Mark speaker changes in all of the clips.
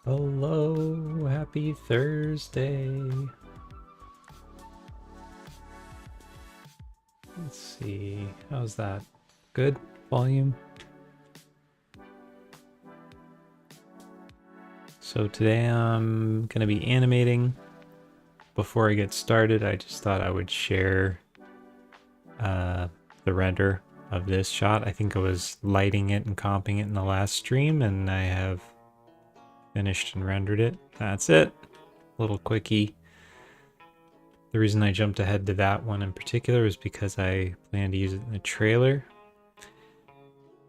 Speaker 1: Hello, happy Thursday. Let's see, how's that? Good volume? So today I'm gonna be animating. Before I get started, I just thought I would share the render of this shot. I think I was lighting it and comping it in the last stream, and I have finished and rendered it. That's it. Little quickie. The reason I jumped ahead to that one in particular is because I plan to use it in the trailer.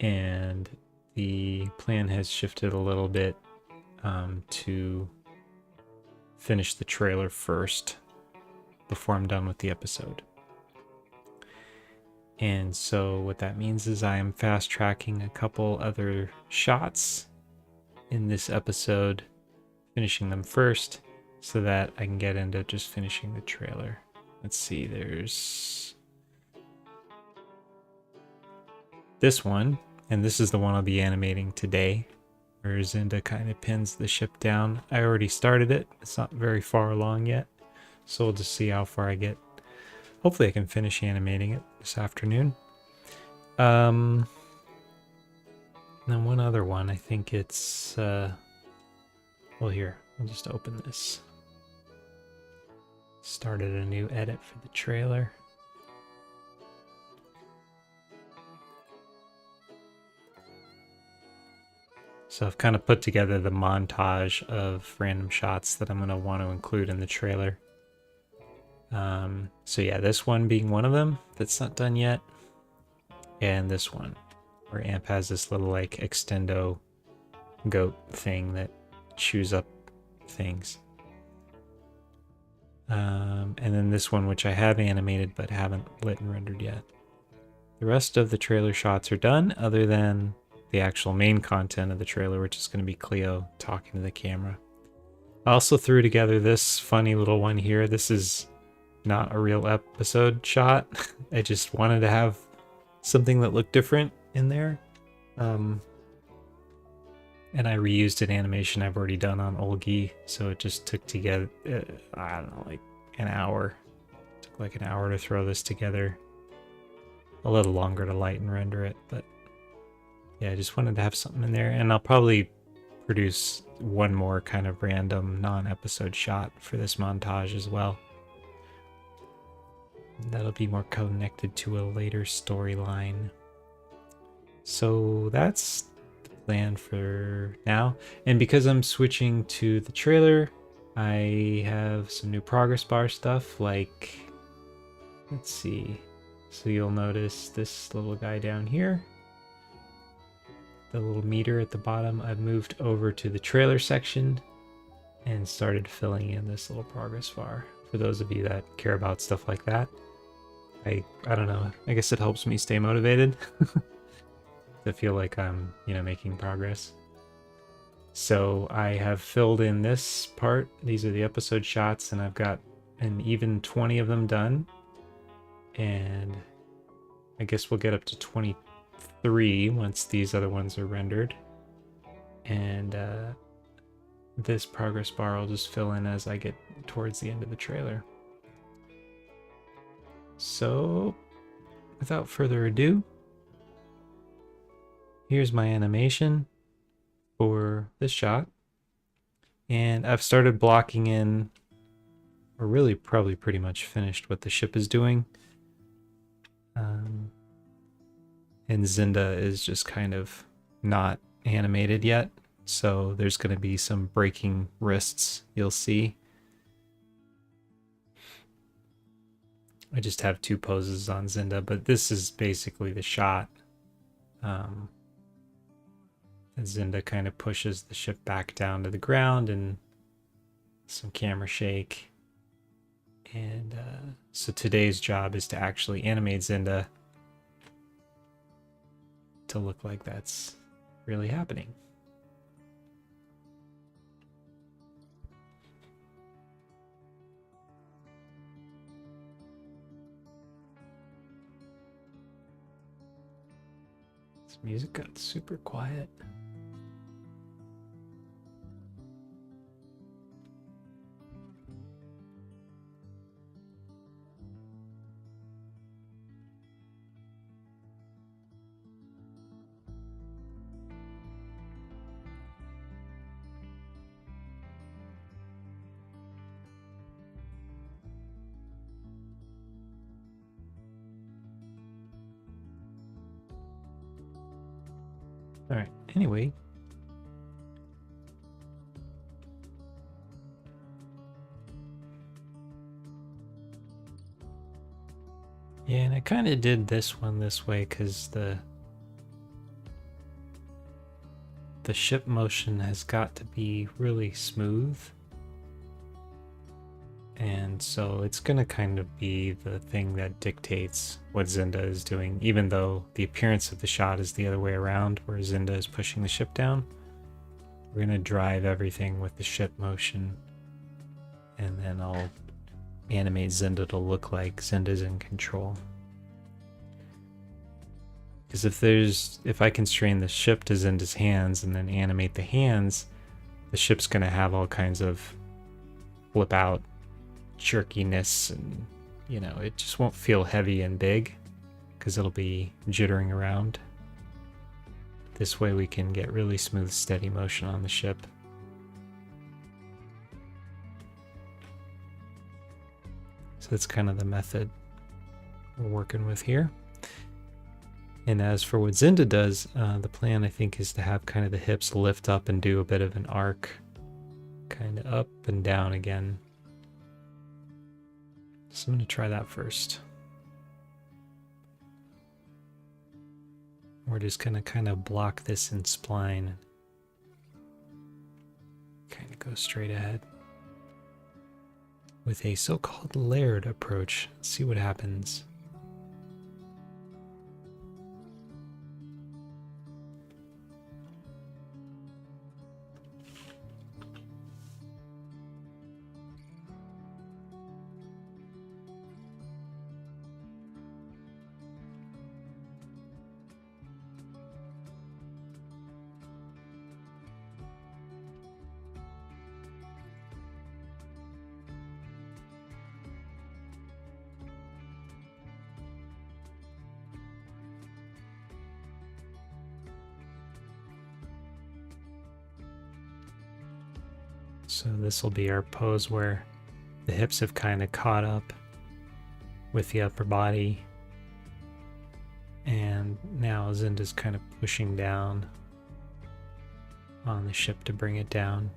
Speaker 1: And the plan has shifted a little bit to finish the trailer first before I'm done with the episode. And so what that means is I am fast tracking a couple other shots in this episode, finishing them first so that I can get into just finishing the trailer. Let's see, there's this one, and this is the one I'll be animating today, where Zinda kind of pins the ship down. I already started it. It's not very far along yet, so we'll just see how far I get. Hopefully I can finish animating it this afternoon. And then one other one, I think it's, well here, I'll just open this. Started a new edit for the trailer. So I've kind of put together the montage of random shots that I'm going to want to include in the trailer. So yeah, this one being one of them that's not done yet. And this one, where Amp has this little like extendo goat thing that chews up things. And then this one, which I have animated but haven't lit and rendered yet. The rest of the trailer shots are done, other than the actual main content of the trailer, which is going to be Cleo talking to the camera. I also threw together this funny little one here. This is not a real episode shot. I just wanted to have something that looked different in there. And I reused an animation I've already done on Olgi, so it just took together, I don't know, like an hour. It took like an hour to throw this together. A little longer to light and render it, but yeah, I just wanted to have something in there, and I'll probably produce one more kind of random non-episode shot for this montage as well. That'll be more connected to a later storyline. So that's the plan for now. And because I'm switching to the trailer, I have some new progress bar stuff, like, let's see. So you'll notice this little guy down here. The little meter at the bottom, I've moved over to the trailer section and started filling in this little progress bar. For those of you that care about stuff like that, I don't know, I guess it helps me stay motivated to feel like I'm, making progress. So I have filled in this part. These are the episode shots, and I've got an even 20 of them done. And I guess we'll get up to 23 once these other ones are rendered. And this progress bar I'll just fill in as I get towards the end of the trailer. So, without further ado, here's my animation for this shot. And I've started blocking in, or really probably pretty much finished what the ship is doing. And Zinda is just kind of not animated yet, so there's going to be some breaking wrists you'll see. I just have two poses on Zinda, but this is basically the shot. Zinda kind of pushes the ship back down to the ground, and some camera shake. And so today's job is to actually animate Zinda to look like that's really happening. This music got super quiet. All right, anyway. Yeah, and I kind of did this one this way because the ship motion has got to be really smooth. And so it's going to kind of be the thing that dictates what Zinda is doing, even though the appearance of the shot is the other way around, where Zinda is pushing the ship down. We're going to drive everything with the ship motion, and then I'll animate Zinda to look like Zinda's in control. Because if I constrain the ship to Zinda's hands and then animate the hands, the ship's going to have all kinds of flip out jerkiness, and you know, it just won't feel heavy and big because it'll be jittering around. This way we can get really smooth, steady motion on the ship. So that's kind of the method we're working with here. And as for what Zinda does, the plan I think is to have kind of the hips lift up and do a bit of an arc, kind of up and down again. So I'm going to try that first. We're just going to kind of block this in spline. Kind of go straight ahead. With a so-called layered approach. Let's see what happens. So this will be our pose where the hips have kind of caught up with the upper body. And now Zinda's kind of pushing down on the ship to bring it down.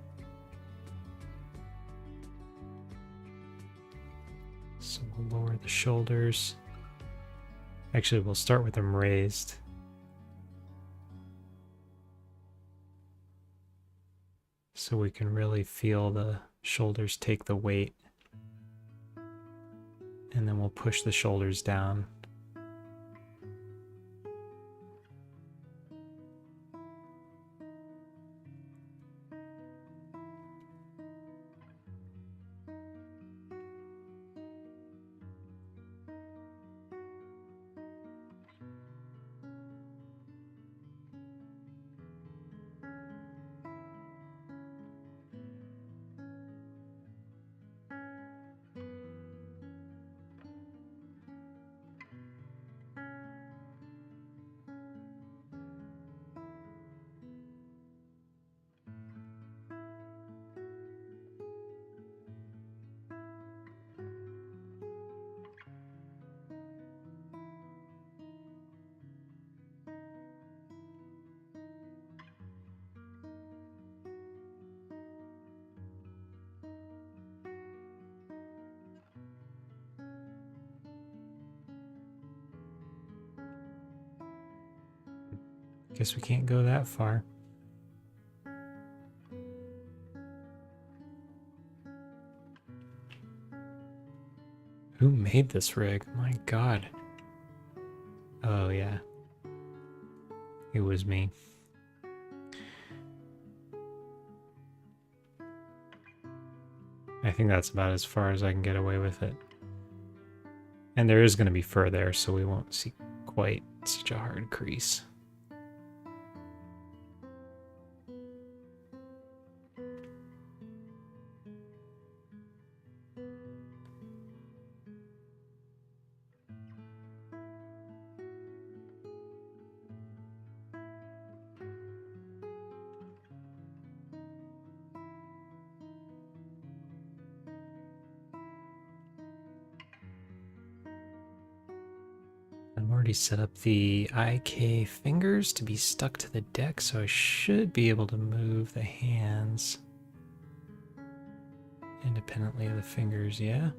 Speaker 1: So we'll lower the shoulders. Actually, we'll start with them raised. So we can really feel the shoulders take the weight. And then we'll push the shoulders down. Guess we can't go that far. Who made this rig? My God. Oh yeah. It was me. I think that's about as far as I can get away with it. And there is going to be fur there, so we won't see quite such a hard crease. already set up the IK fingers to be stuck to the deck, so I should be able to move the hands independently of the fingers, yeah?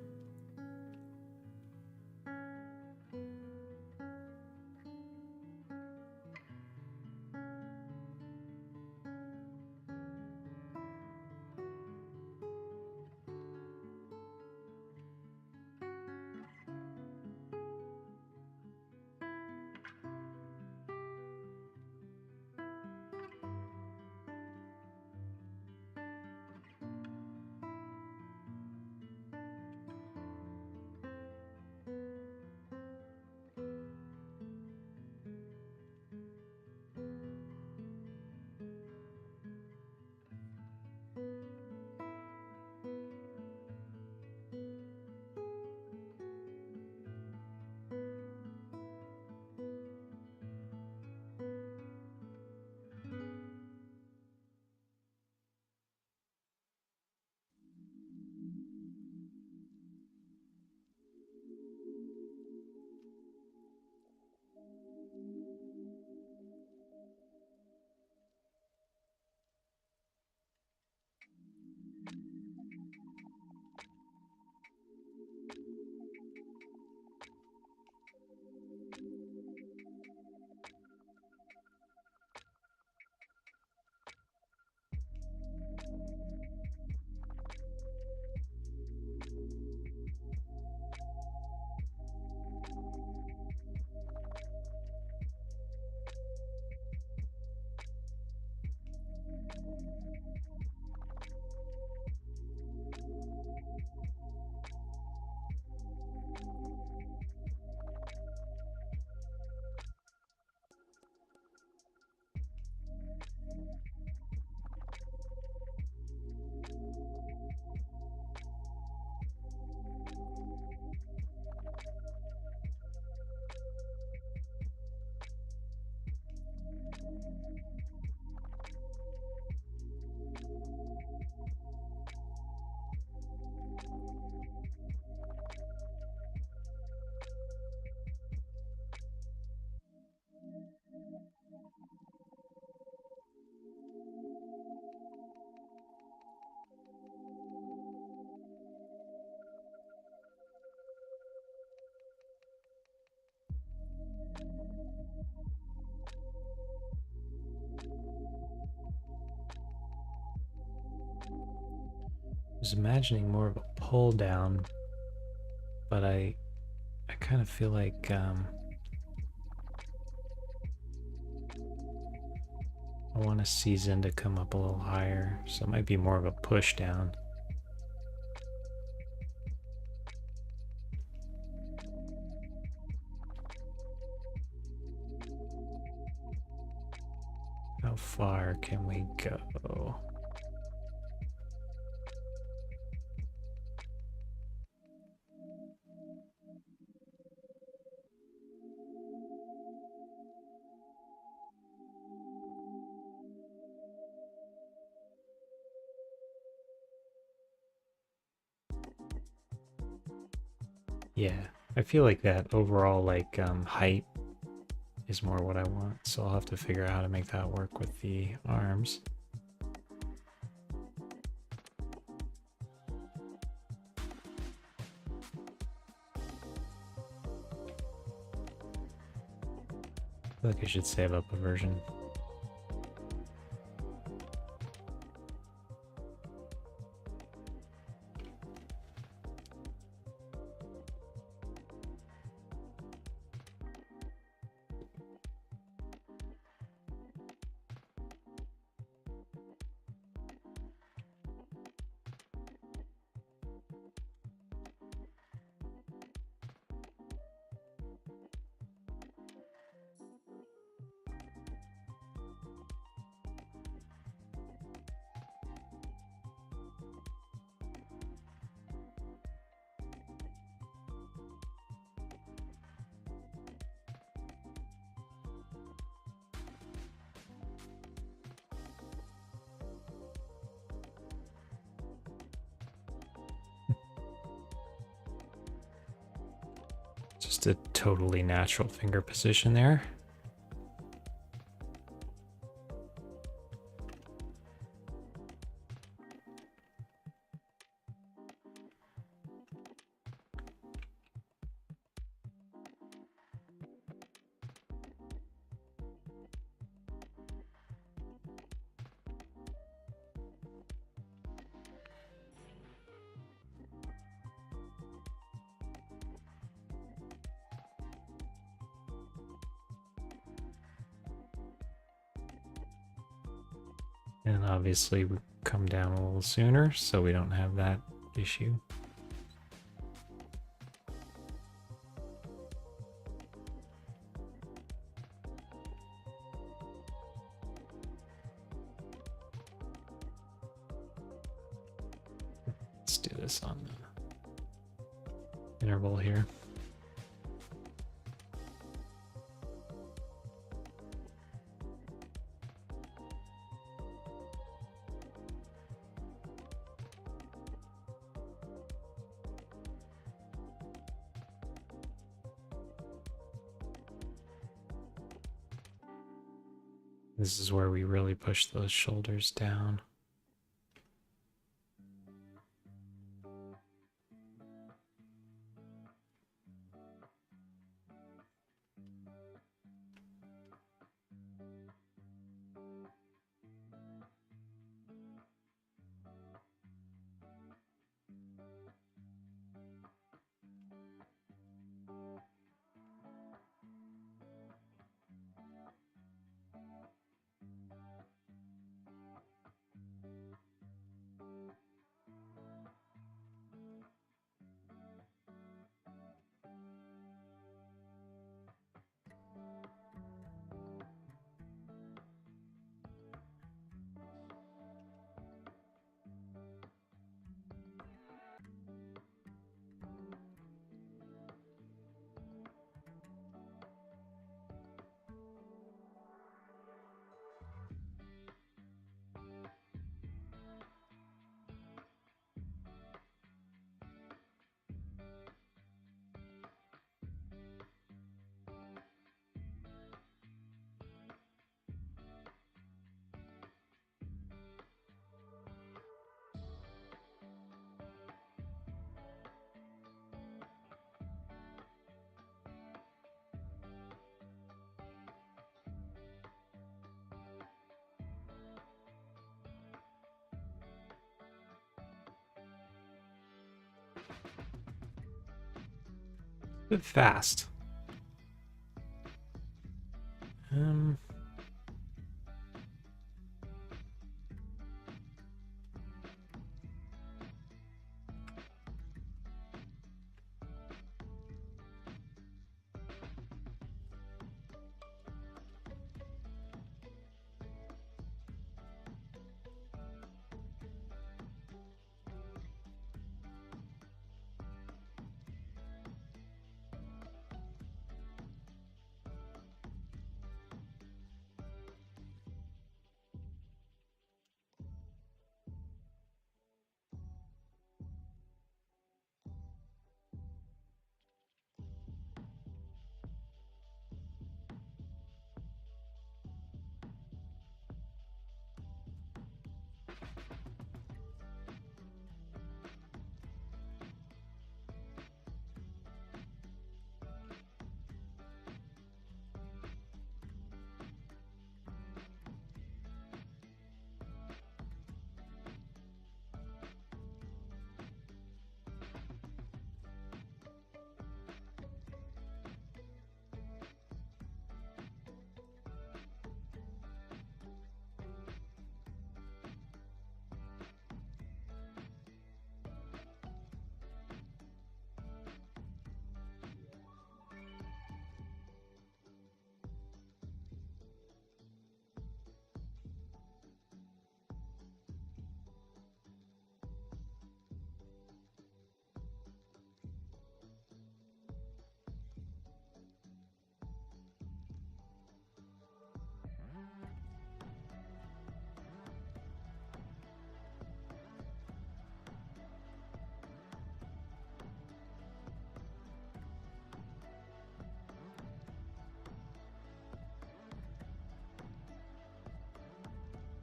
Speaker 1: I was imagining more of a pull down, but I kind of feel like I want to see Zinda come up a little higher, so it might be more of a push down. How far can we go? Yeah, I feel like that overall height is more what I want, so I'll have to figure out how to make that work with the arms. I feel like I should save up a version. just a totally natural finger position there. And obviously we come down a little sooner, so we don't have that issue. Let's do this on the interval here. This is where we really push those shoulders down. A bit fast.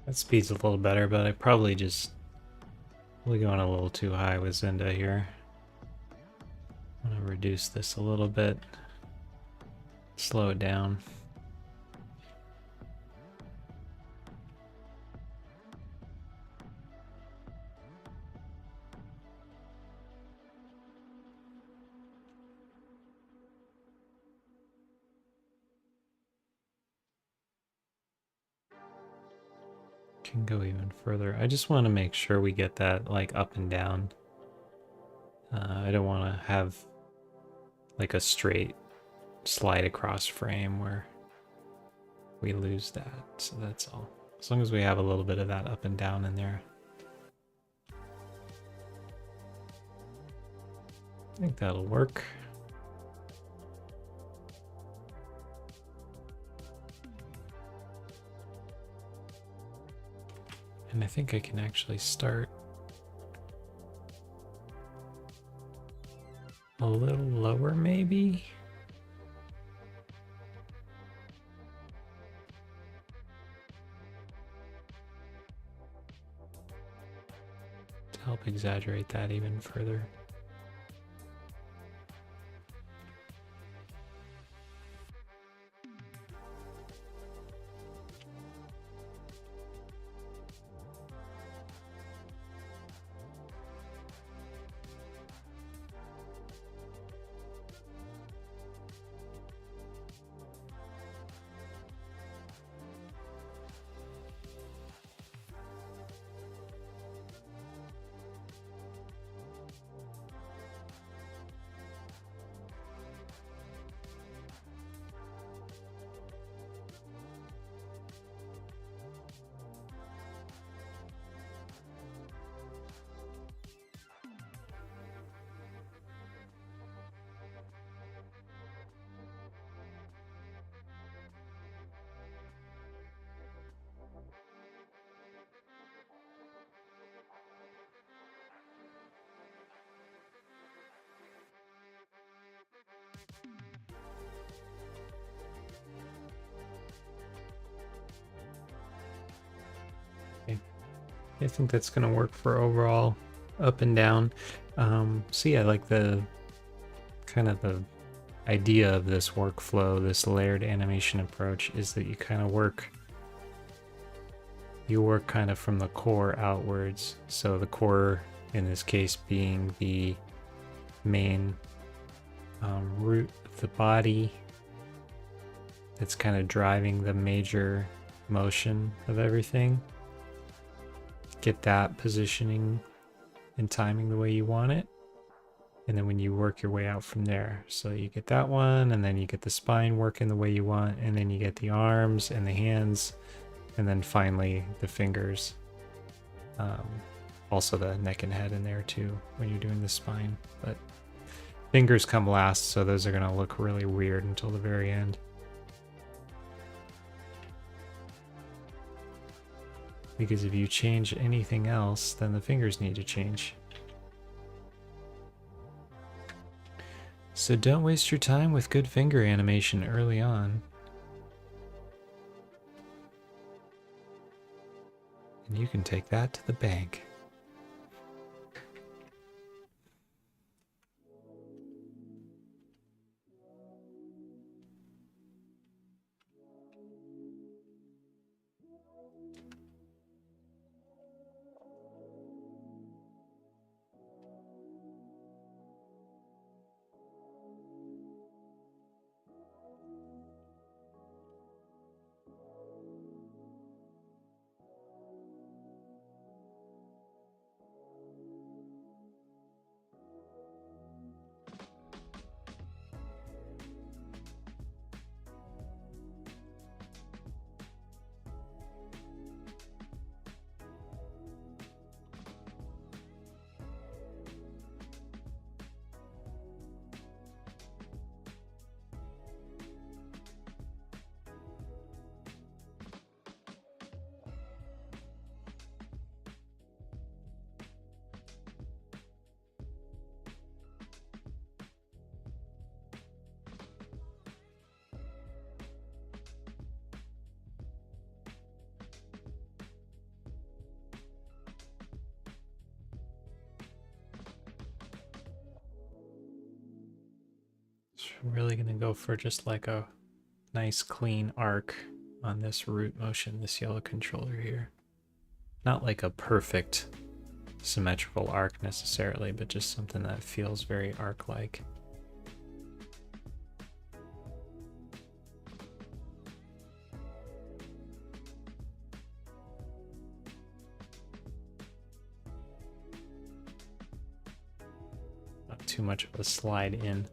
Speaker 1: That speed's a little better, but I probably just really going a little too high with Zinda here. I'm gonna reduce this a little bit, slow it down. Can go even further. I just want to make sure we get that like up and down. I don't want to have like a straight slide across frame where we lose that. So that's all. As long as we have a little bit of that up and down in there. I think that'll work. And I think I can actually start a little lower maybe. To help exaggerate that even further. I think that's going to work for overall up and down. So yeah, like the kind of the idea of this workflow, this layered animation approach, is that you work kind of from the core outwards. So the core in this case being the main root of the body that's kind of driving the major motion of everything. Get that positioning and timing the way you want it. And then when you work your way out from there. So you get that one, and then you get the spine working the way you want, and then you get the arms and the hands, and then finally the fingers. Also the neck and head in there too when you're doing the spine. But fingers come last, so those are going to look really weird until the very end. Because if you change anything else, then the fingers need to change. So don't waste your time with good finger animation early on. And you can take that to the bank. I'm really gonna go for just like a nice clean arc on this root motion, this yellow controller here. Not like a perfect symmetrical arc necessarily, but just something that feels very arc-like. Not too much of a slide in.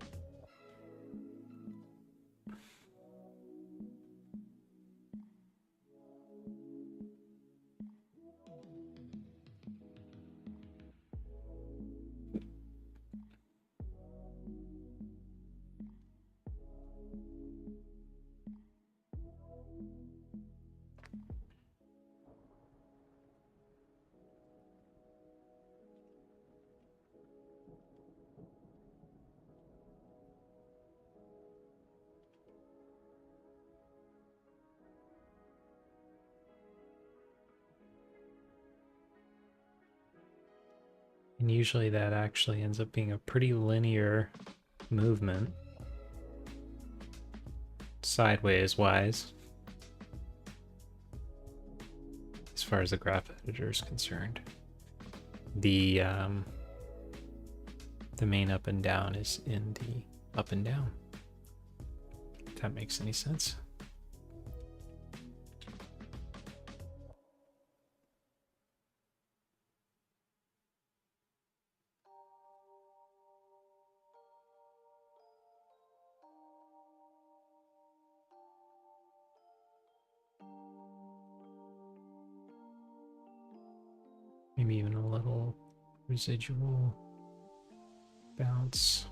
Speaker 1: And usually that actually ends up being a pretty linear movement, sideways wise, as far as the graph editor is concerned. The main up and down is in the up and down, if that makes any sense. Maybe even a little residual bounce.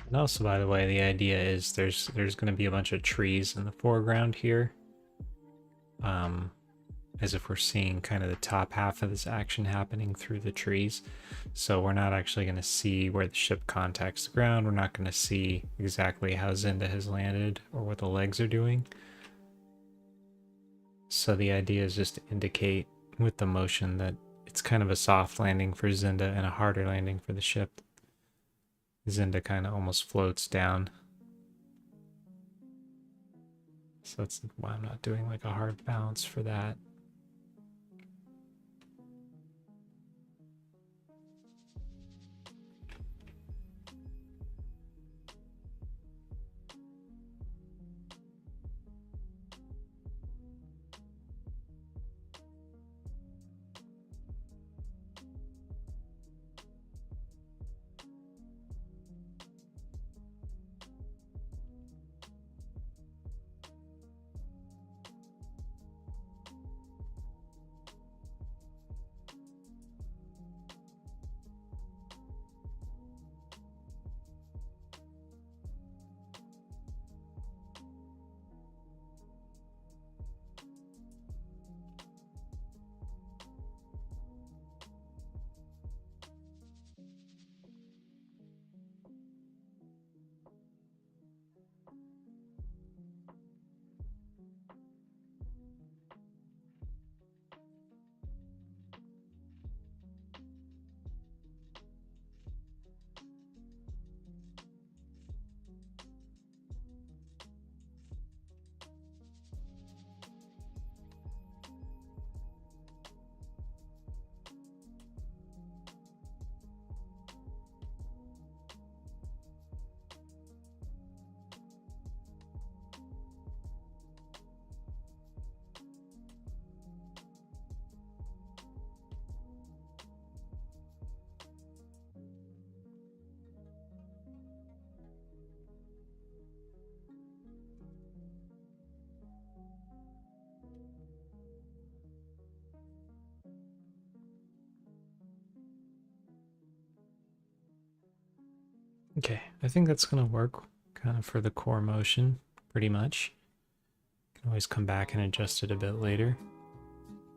Speaker 1: And also, by the way, the idea is there's going to be a bunch of trees in the foreground here, as if we're seeing kind of the top half of this action happening through the trees. So we're not actually going to see where the ship contacts the ground. We're not going to see exactly how Zinda has landed or what the legs are doing. So the idea is just to indicate with the motion that it's kind of a soft landing for Zinda and a harder landing for the ship. Zinda kind of almost floats down. So that's why I'm not doing like a hard bounce for that. Okay, I think that's gonna work kind of for the core motion, pretty much. Can always come back and adjust it a bit later.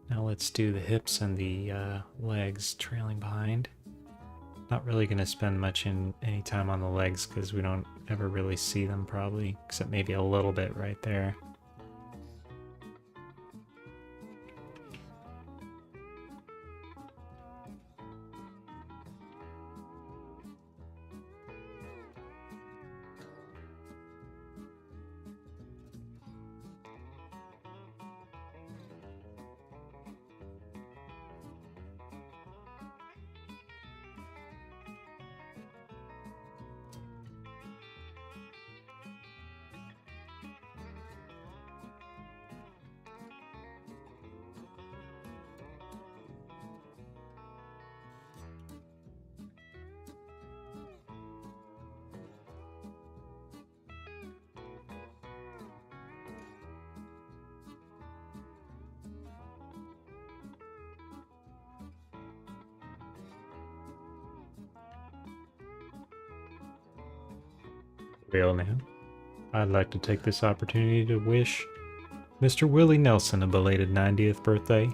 Speaker 1: Now let's do the hips and the legs trailing behind. Not really gonna spend any time on the legs because we don't ever really see them probably, except maybe a little bit right there. Well now, I'd like to take this opportunity to wish Mr. Willie Nelson a belated 90th birthday,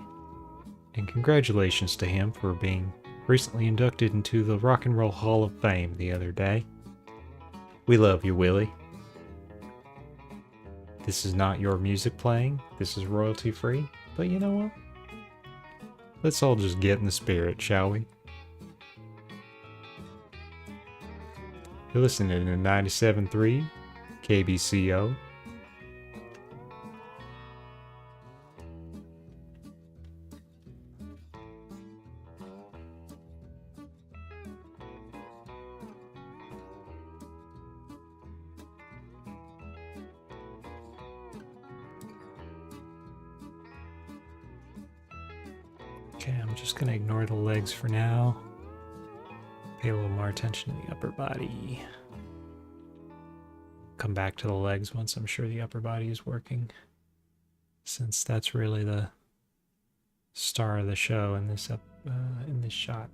Speaker 1: and congratulations to him for being recently inducted into the Rock and Roll Hall of Fame the other day. We love you, Willie. This is not your music playing, this is royalty free, but you know what? Let's all just get in the spirit, shall we? You're listening to 97.3 KBCO. Okay, I'm just gonna ignore the legs for now. Pay a little more attention to the upper body. Come back to the legs once I'm sure the upper body is working, since that's really the star of the show in this shot.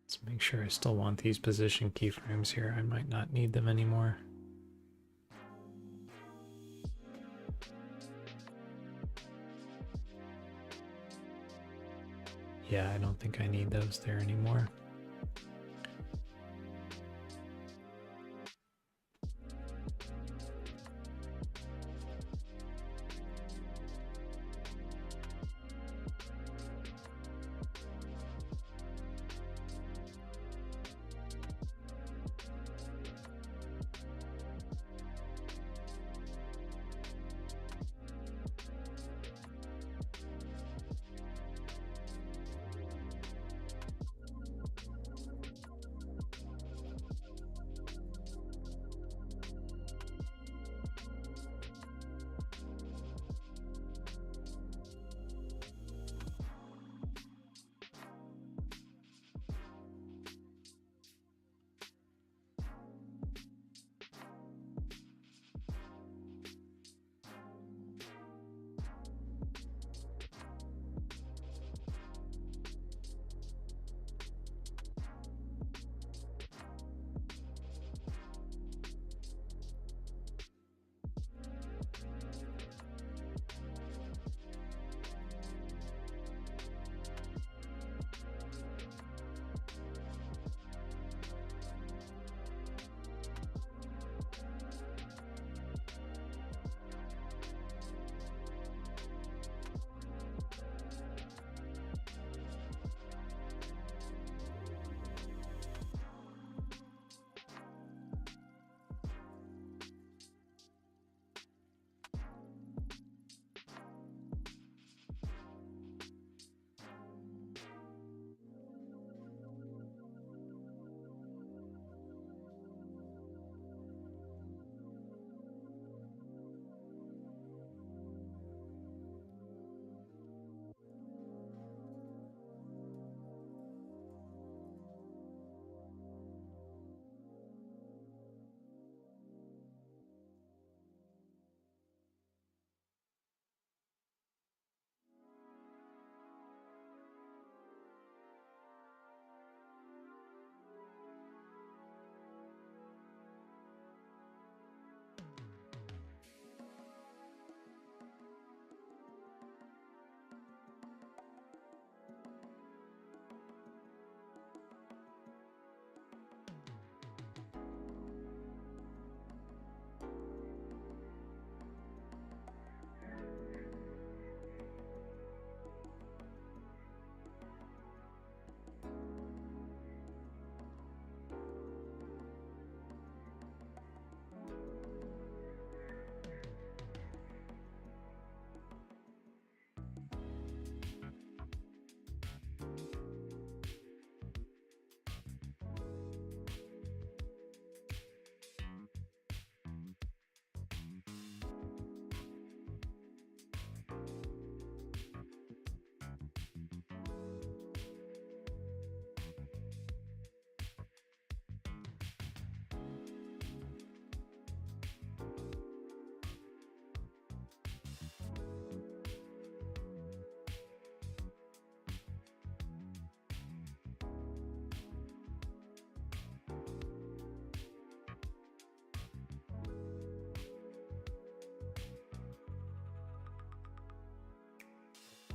Speaker 1: Let's make sure I still want these position keyframes here. I might not need them anymore. Yeah, I don't think I need those there anymore.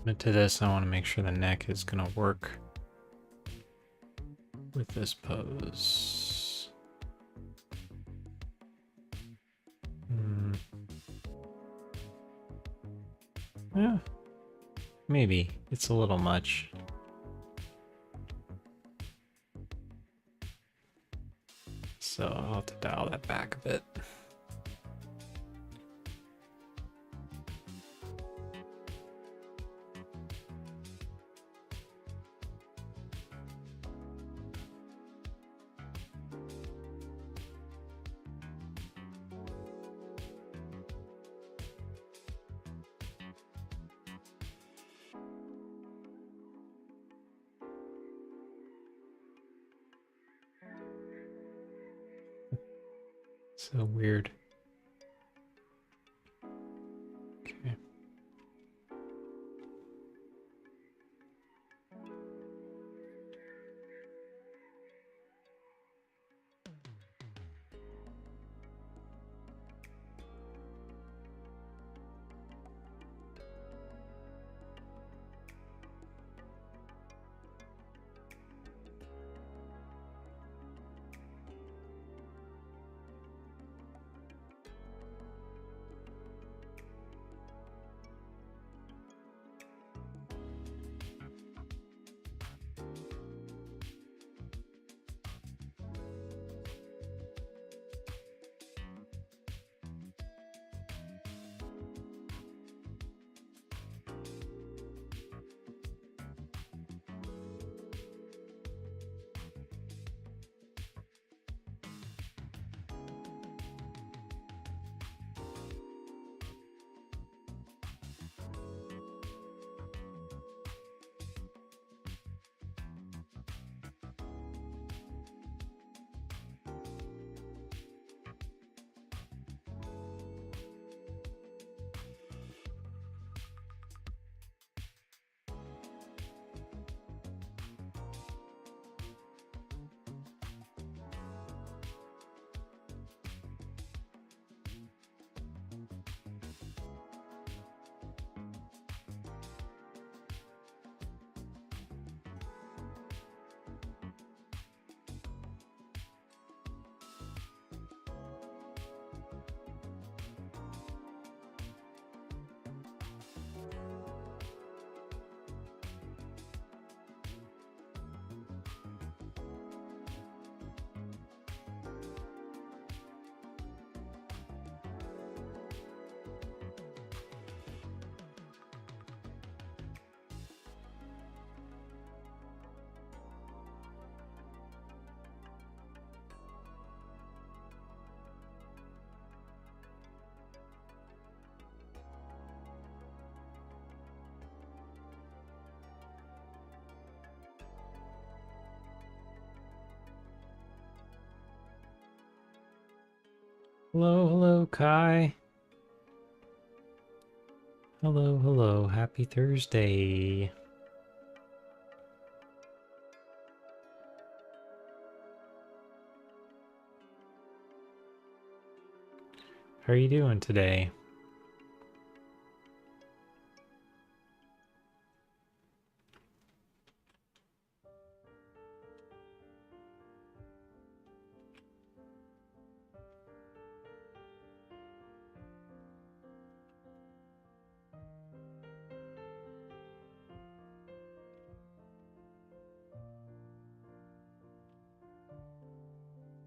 Speaker 1: But to this, I want to make sure the neck is going to work with this pose. Yeah, maybe it's a little much. So I'll have to dial that back a bit. So weird. Okay. Hello, hello, Kai. Hello, hello. Happy Thursday. How are you doing today?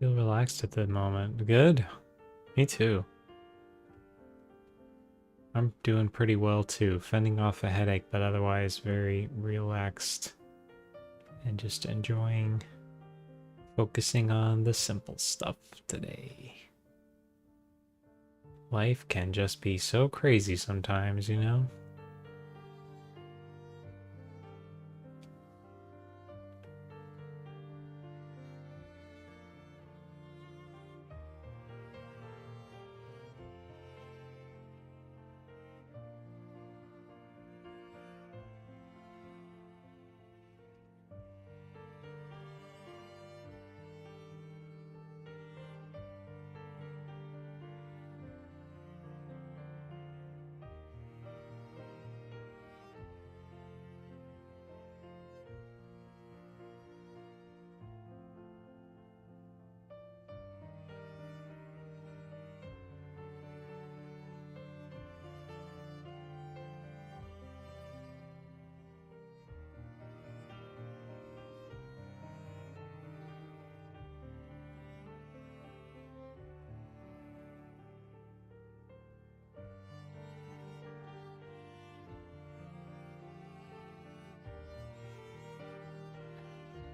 Speaker 1: Feel relaxed at the moment. Good. Me too. I'm doing pretty well too, fending off a headache, but otherwise very relaxed and just enjoying focusing on the simple stuff today. Life can just be so crazy sometimes, you know?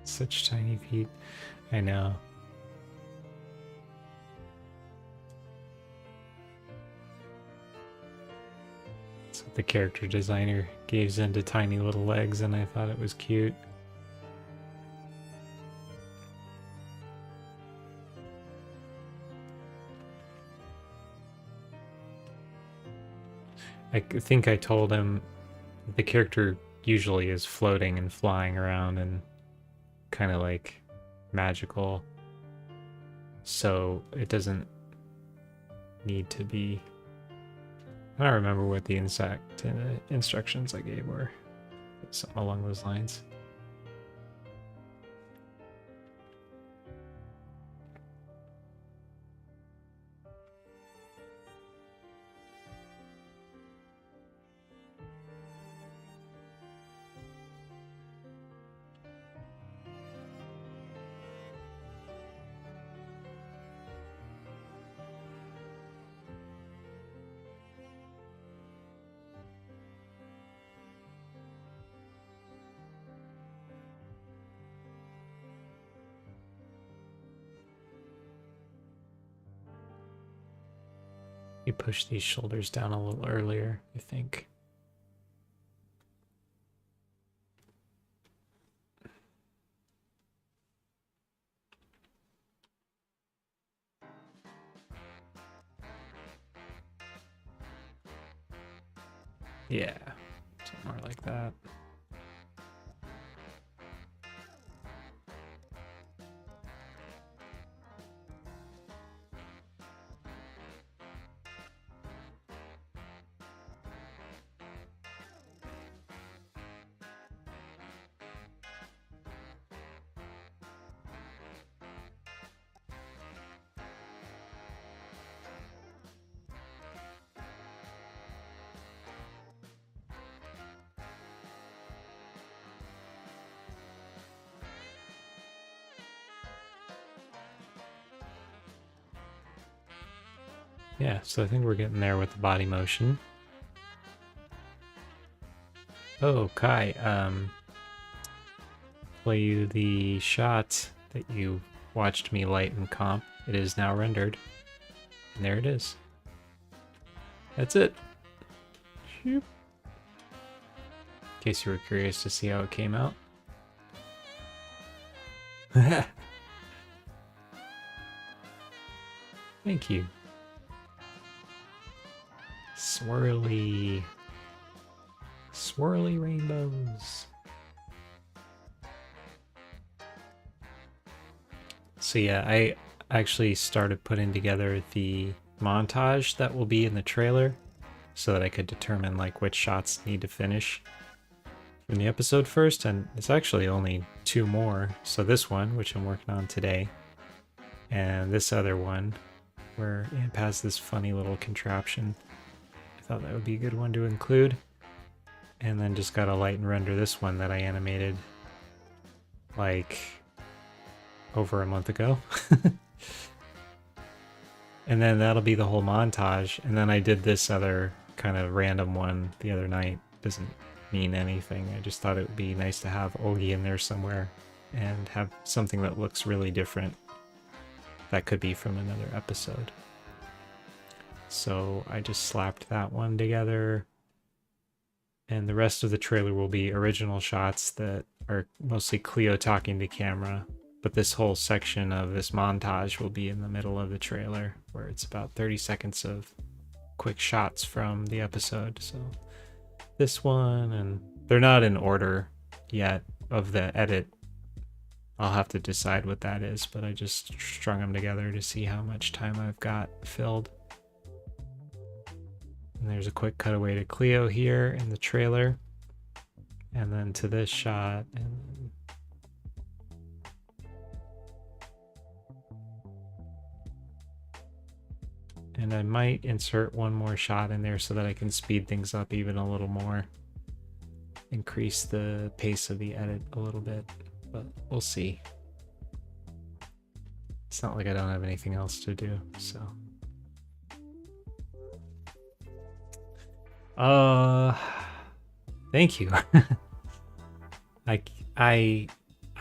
Speaker 1: Such tiny feet. I know. So the character designer gave Zinda tiny little legs and I thought it was cute. I think I told him the character usually is floating and flying around and kind of like magical, so it doesn't need to be. I don't remember what the instructions I gave were. Something along those lines. You push these shoulders down a little earlier, I think. Yeah, something more like that. Yeah, so I think we're getting there with the body motion. Oh, Kai, play you the shot that you watched me light in comp. It is now rendered. And there it is. That's it. In case you were curious to see how it came out. Thank you. swirly rainbows. So yeah, I actually started putting together the montage that will be in the trailer so that I could determine like which shots need to finish in the episode first, and it's actually only 2 more. So this one, which I'm working on today, and this other one where Amp has this funny little contraption. I thought that would be a good one to include. And then just gotta light and render this one that I animated like over a month ago. And then that'll be the whole montage. And then I did this other kind of random one the other night. Doesn't mean anything. I just thought it would be nice to have Ogi in there somewhere and have something that looks really different. That could be from another episode. So I just slapped that one together. And the rest of the trailer will be original shots that are mostly Cleo talking to camera. But this whole section of this montage will be in the middle of the trailer, where it's about 30 seconds of quick shots from the episode. So this one, and they're not in order yet of the edit. I'll have to decide what that is, but I just strung them together to see how much time I've got filled. And there's a quick cutaway to Cleo here in the trailer, and then to this shot, and I might insert one more shot in there so that I can speed things up even a little more, increase the pace of the edit a little bit, but we'll see. It's not like I don't have anything else to do, so. Thank you. I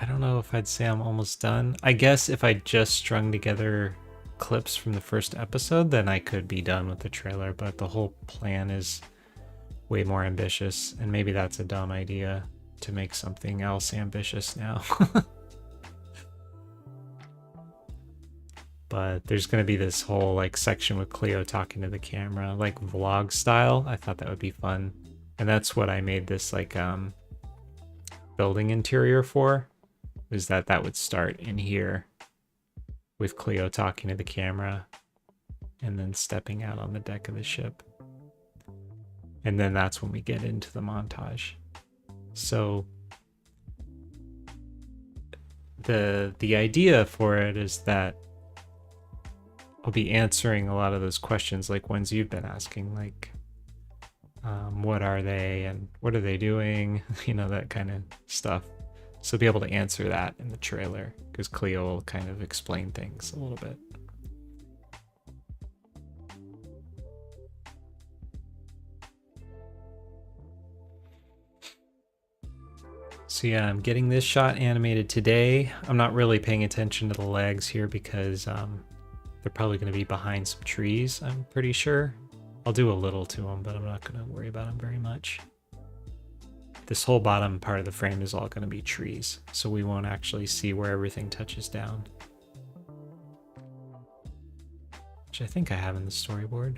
Speaker 1: don't know if I'd say I'm almost done. I guess if I just strung together clips from the first episode, then I could be done with the trailer, but the whole plan is way more ambitious, and maybe that's a dumb idea to make something else ambitious now. But there's going to be this whole like section with Cleo talking to the camera, like vlog style. I thought that would be fun. And that's what I made this like building interior for, is that would start in here with Cleo talking to the camera and then stepping out on the deck of the ship. And then that's when we get into the montage. So the idea for it is that I'll be answering a lot of those questions, like ones you've been asking, like what are they and what are they doing, you know, that kind of stuff. So be able to answer that in the trailer, because Cleo will kind of explain things a little bit. So yeah, I'm getting this shot animated today. I'm not really paying attention to the legs here because they're probably going to be behind some trees, I'm pretty sure. I'll do a little to them, but I'm not going to worry about them very much. This whole bottom part of the frame is all going to be trees, so we won't actually see where everything touches down. Which I think I have in the storyboard.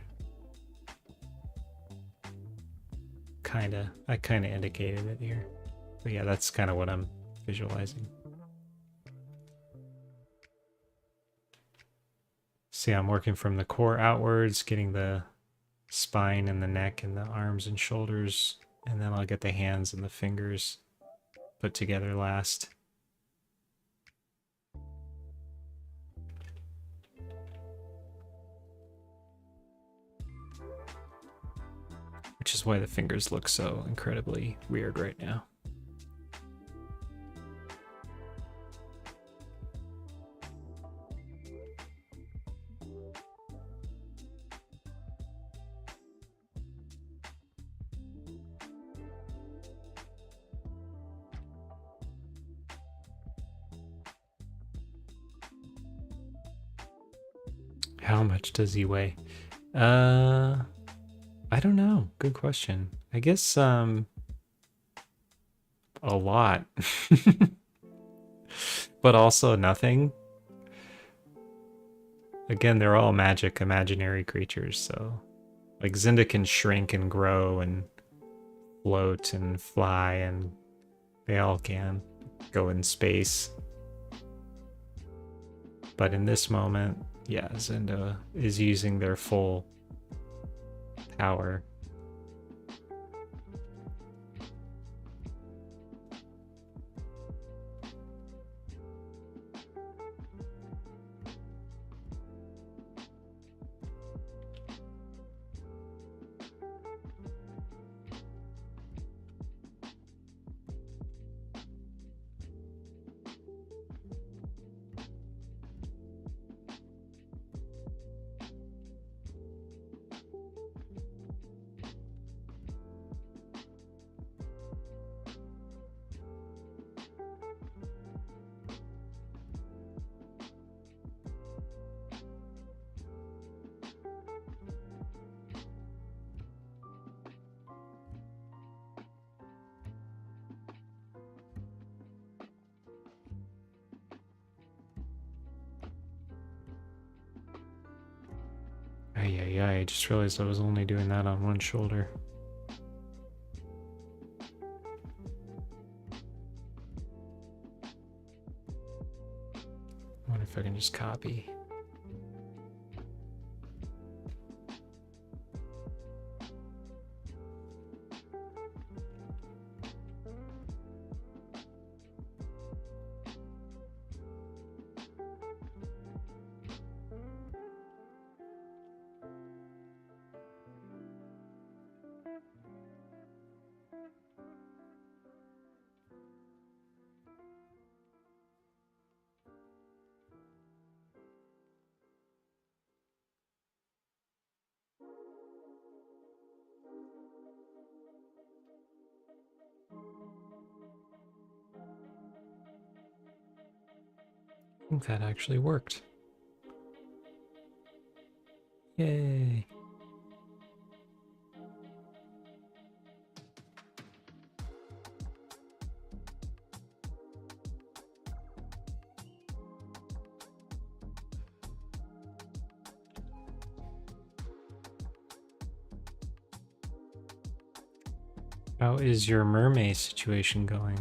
Speaker 1: I kinda indicated it here. But yeah, that's kind of what I'm visualizing. See, I'm working from the core outwards, getting the spine and the neck and the arms and shoulders, and then I'll get the hands and the fingers put together last. Which is why the fingers look so incredibly weird right now. How much does he weigh? I don't know. Good question. I guess a lot. But also nothing. Again, they're all magic, imaginary creatures, so Like Zinda can shrink and grow and float and fly, and they all can go in space. But in this moment, yeah, Zinda is using their full power. I just realized I was only doing that on one shoulder. I wonder if I can just copy. I think that actually worked. Yay. How is your mermaid situation going?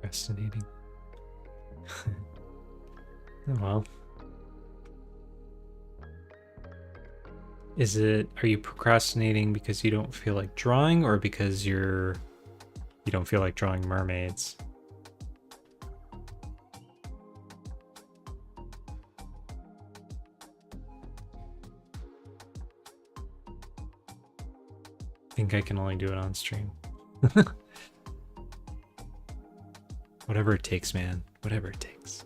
Speaker 1: Fascinating. Oh, well. Are you procrastinating because you don't feel like drawing, or because you don't feel like drawing mermaids? I think I can only do it on stream. Whatever it takes, man. Whatever it takes.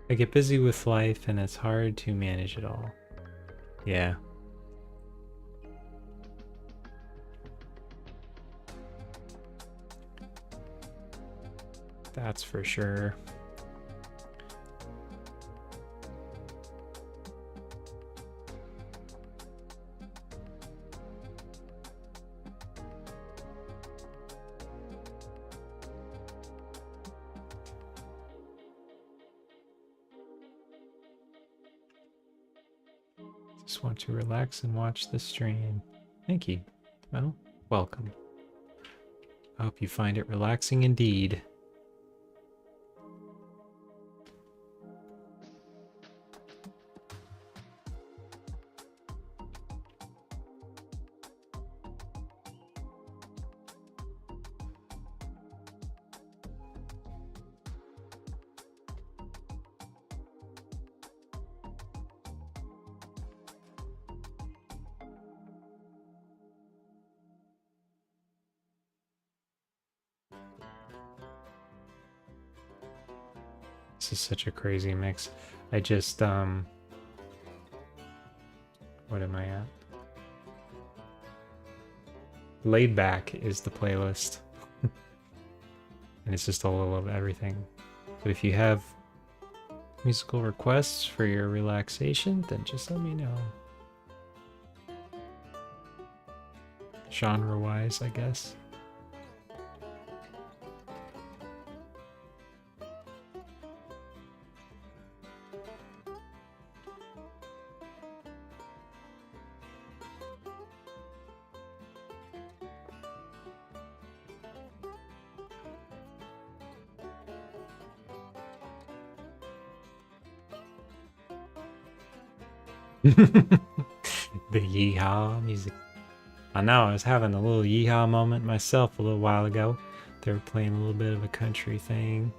Speaker 1: I get busy with life and it's hard to manage it all. Yeah. That's for sure. Just want to relax and watch the stream. Thank you. Well, welcome. I hope you find it relaxing indeed. This is such a crazy mix. I just, what am I at? Laid Back is the playlist. And it's just a little of everything. But if you have musical requests for your relaxation, then just let me know. Genre-wise, I guess. The yeehaw music. I know, I was having a little yeehaw moment myself a little while ago. They were playing a little bit of a country thing.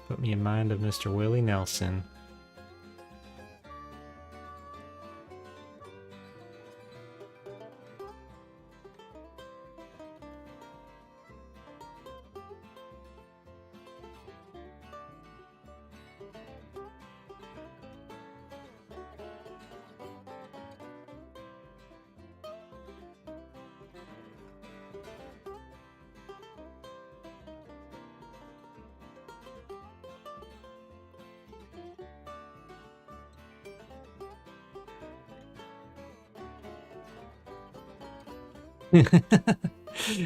Speaker 1: Put me in mind of Mr. Willie Nelson.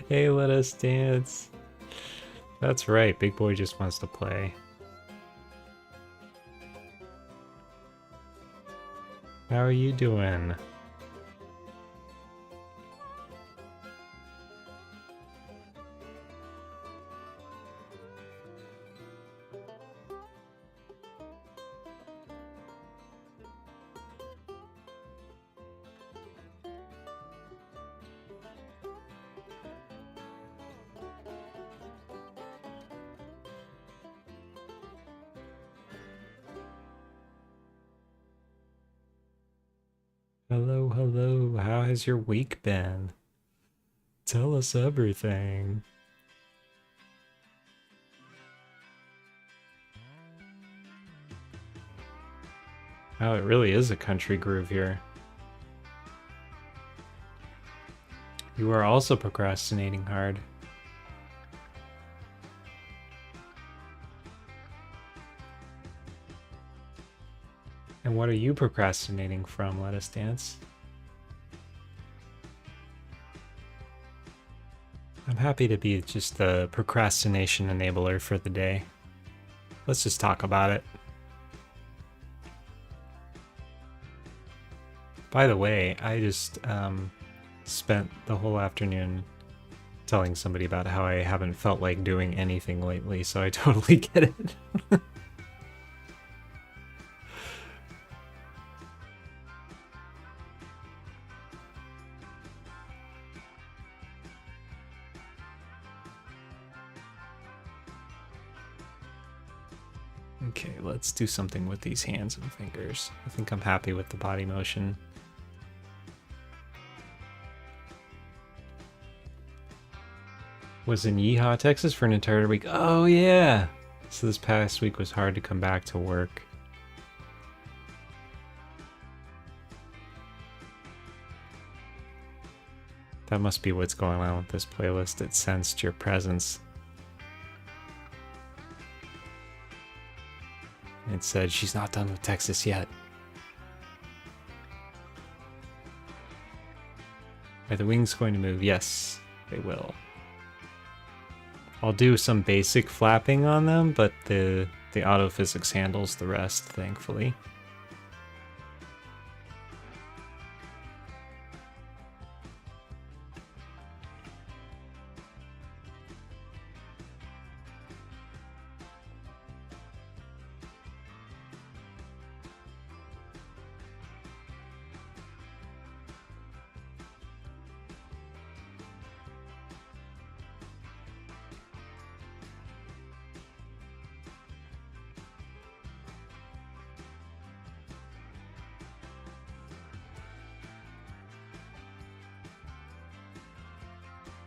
Speaker 1: Hey, let us dance. That's right, Big Boy just wants to play. How are you doing? Hello, hello. How has your week been? Tell us everything. Oh, it really is a country groove here. You are also procrastinating hard. And what are you procrastinating from, Let Us Dance? I'm happy to be just the procrastination enabler for the day. Let's just talk about it. By the way, I just spent the whole afternoon telling somebody about how I haven't felt like doing anything lately, so I totally get it. Okay, let's do something with these hands and fingers. I think I'm happy with the body motion. Was in Yeehaw, Texas for an entire week. Oh yeah! So this past week was hard to come back to work. That must be what's going on with this playlist. It sensed your presence. It said she's not done with Texas yet. Are the wings going to move? Yes, they will. I'll do some basic flapping on them, but the autophysics handles the rest, thankfully.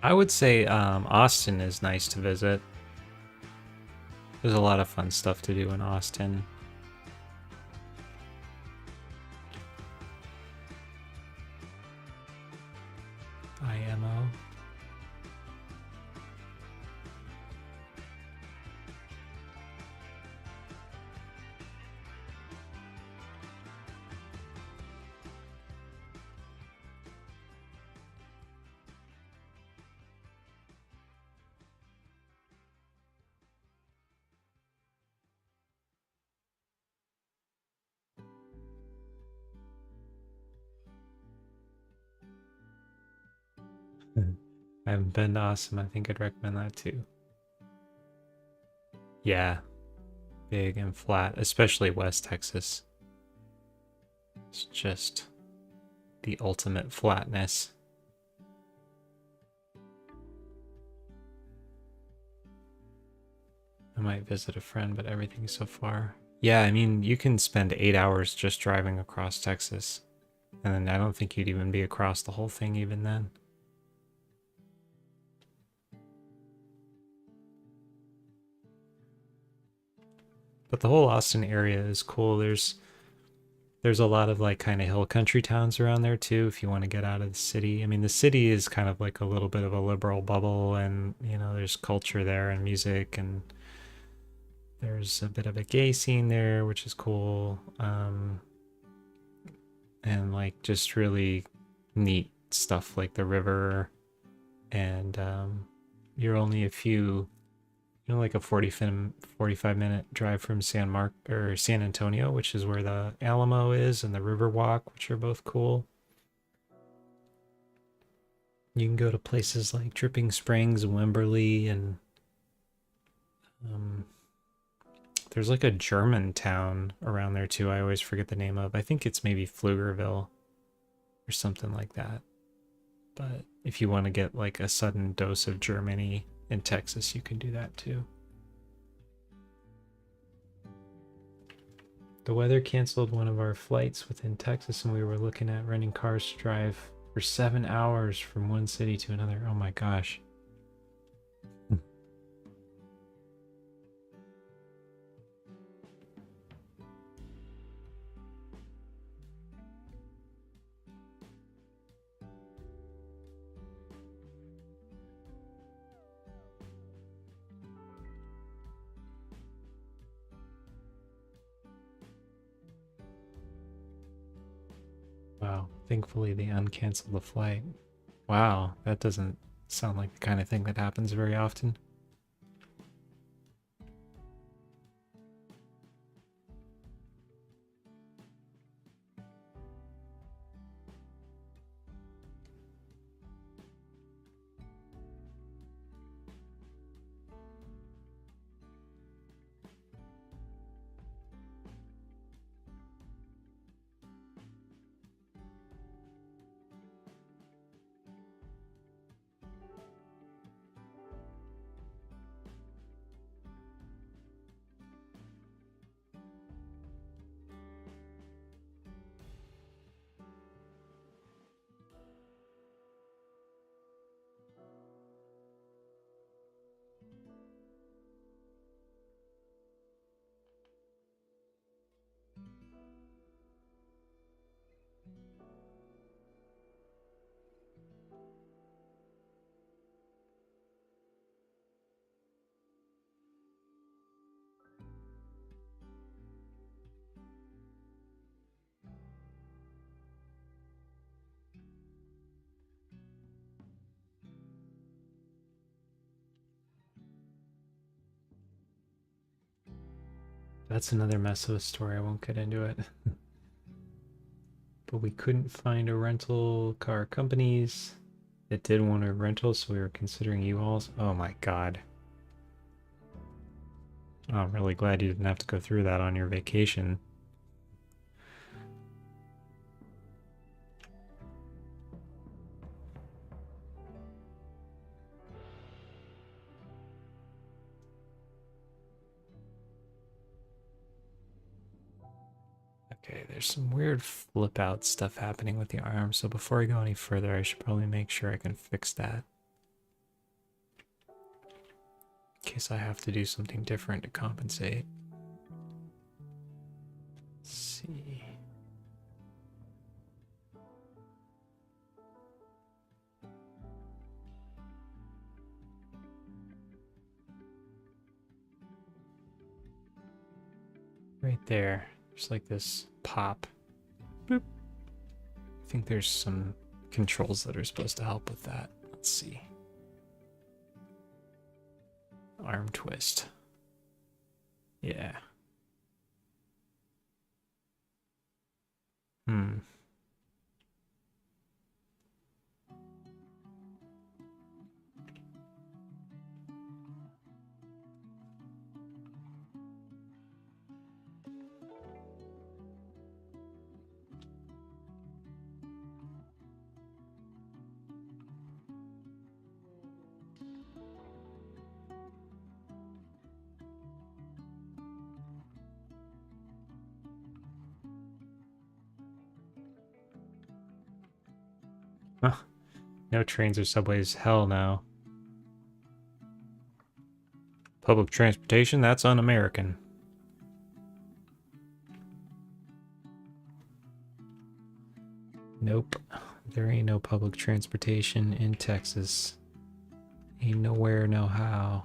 Speaker 1: I would say Austin is nice to visit. There's a lot of fun stuff to do in Austin. IMO. I haven't been to Austin. I think I'd recommend that too. Yeah, big and flat, especially West Texas. It's just the ultimate flatness. I might visit a friend, but everything's so far. Yeah, I mean, you can spend 8 hours just driving across Texas. And then I don't think you'd even be across the whole thing even then. But the whole Austin area is cool. There's a lot of like kind of hill country towns around there too if you want to get out of the city. I mean, the city is kind of like a little bit of a liberal bubble, and you know, there's culture there and music, and there's a bit of a gay scene there, which is cool. And like just really neat stuff like the river, and you're only a few, you know, like a 45-minute drive from San Antonio, which is where the Alamo is, and the Riverwalk, which are both cool. You can go to places like Dripping Springs, Wimberley, and there's like a German town around there too. I always forget the name of. I think it's maybe Pflugerville or something like that. But if you want to get like a sudden dose of Germany in Texas, you can do that too. The weather canceled one of our flights within Texas, and we were looking at renting cars to drive for 7 hours from one city to another. Oh my gosh. Wow. Thankfully, they uncanceled the flight. Wow, that doesn't sound like the kind of thing that happens very often. That's another mess of a story. I won't get into it. But we couldn't find a rental car companies that did want a rental, so we were considering U-Hauls. Oh my god. Oh, I'm really glad you didn't have to go through that on your vacation. Okay, there's some weird flip out stuff happening with the arm, so before I go any further, I should probably make sure I can fix that. In case I have to do something different to compensate. Let's see. Right there, just like this pop. Boop. I think there's some controls that are supposed to help with that. Let's see. Arm twist. Yeah. Huh. No trains or subways. Hell no. Public transportation? That's un-American. Nope. There ain't no public transportation in Texas. Ain't nowhere, no how.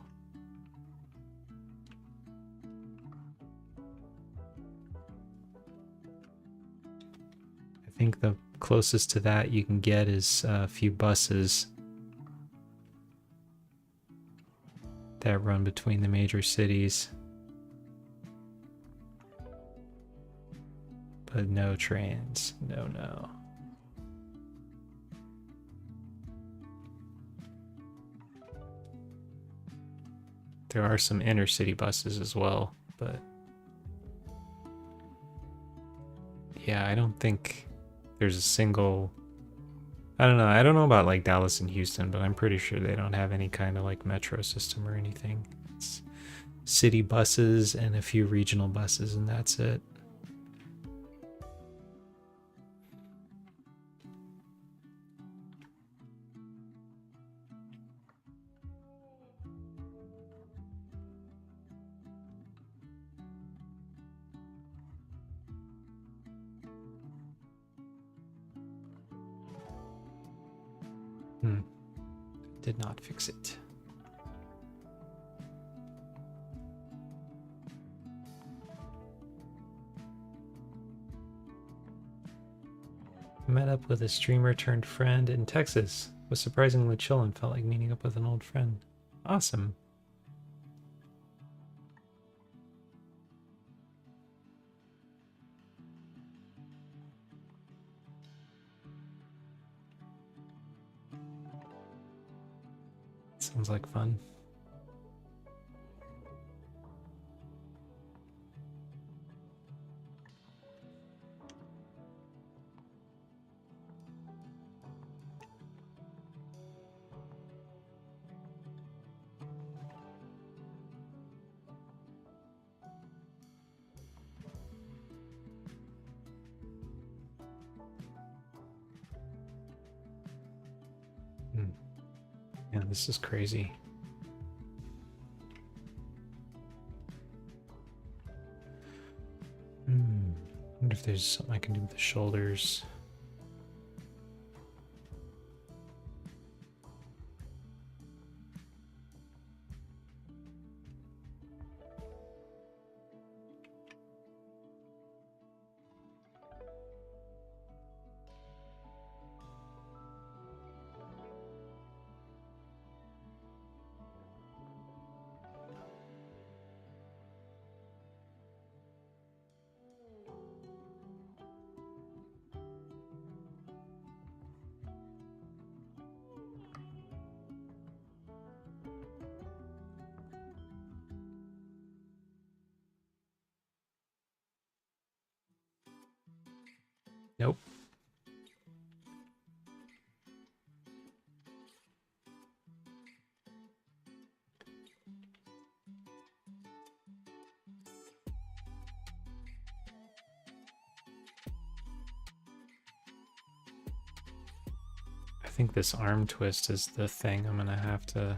Speaker 1: I think the closest to that you can get is a few buses that run between the major cities. But no trains. No, no. There are some inner city buses as well, but yeah, I don't think there's a single. I don't know. I don't know about like Dallas and Houston, but I'm pretty sure they don't have any kind of like metro system or anything. It's city buses and a few regional buses, and that's it. Did not fix it. Met up with a streamer turned friend in Texas. Was surprisingly chill and felt like meeting up with an old friend. Awesome. Sounds like fun. Yeah, this is crazy. Wonder if there's something I can do with the shoulders. Nope. I think this arm twist is the thing I'm gonna have to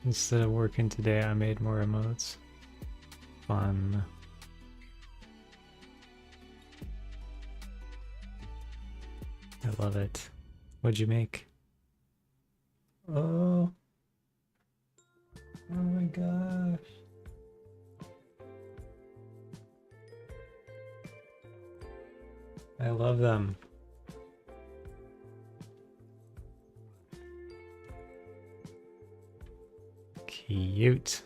Speaker 1: Instead of working today, I made more emotes. Fun. I love it. What'd you make? Oh. Oh my gosh. I love them. Cute.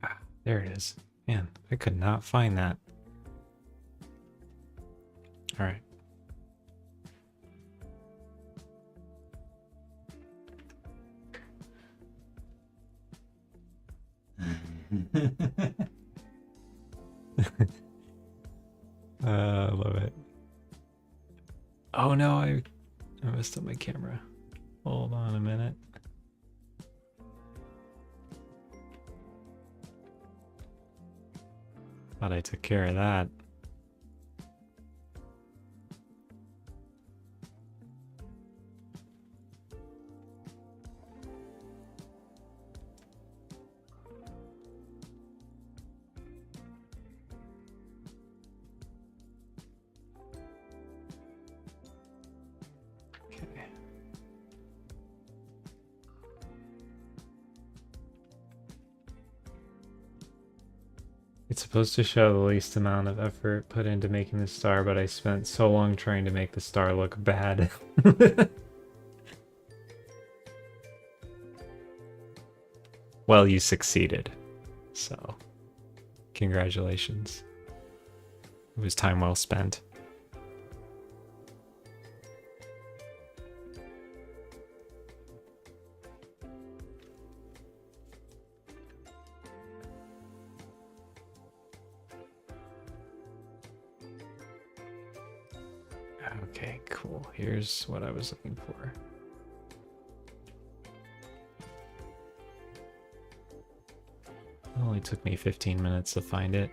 Speaker 1: Ah, there it is. Man, I could not find that. All right. I love it. Oh no, I messed up my camera. Hold on a minute. Thought I took care of that. It's supposed to show the least amount of effort put into making the star, but I spent so long trying to make the star look bad. Well, you succeeded. So, congratulations. It was time well spent. Okay, cool. Here's what I was looking for. It only took me 15 minutes to find it.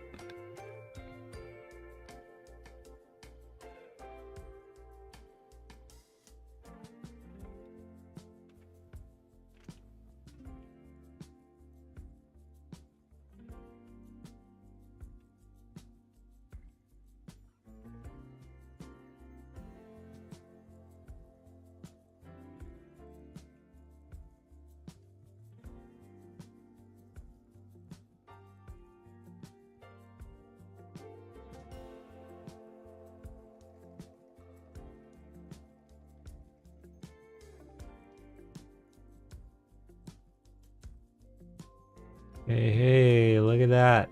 Speaker 1: Hey, hey, look at that.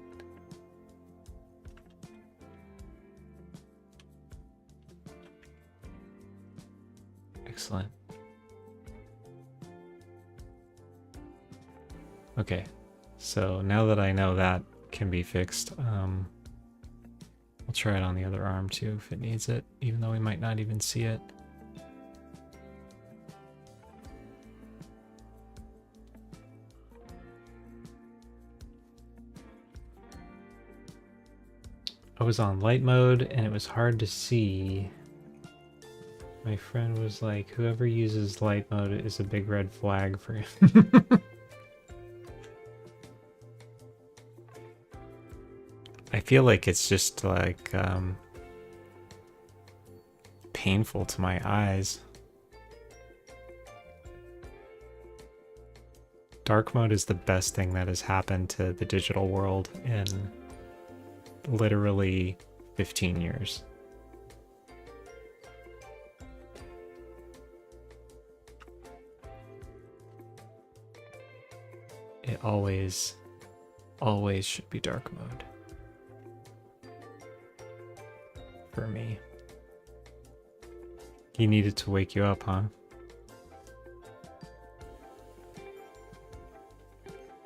Speaker 1: Excellent. Okay, so now that I know that can be fixed, I'll try it on the other arm too if it needs it, even though we might not even see it. I was on light mode and it was hard to see. My friend was like, whoever uses light mode is a big red flag for him. I feel like it's just like painful to my eyes. Dark mode is the best thing that has happened to the digital world in literally 15 years. It always should be dark mode. For me. He needed to wake you up, huh?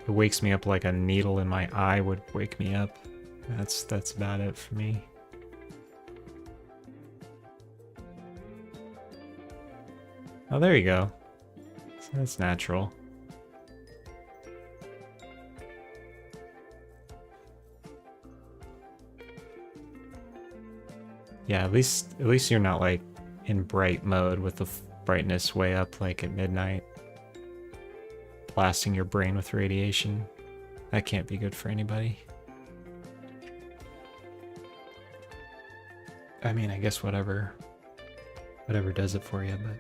Speaker 1: It wakes me up like a needle in my eye would wake me up. That's about it for me. Oh, there you go. That's natural. Yeah, at least you're not like in bright mode with the brightness way up like at midnight, blasting your brain with radiation. That can't be good for anybody. I mean, I guess whatever does it for you, but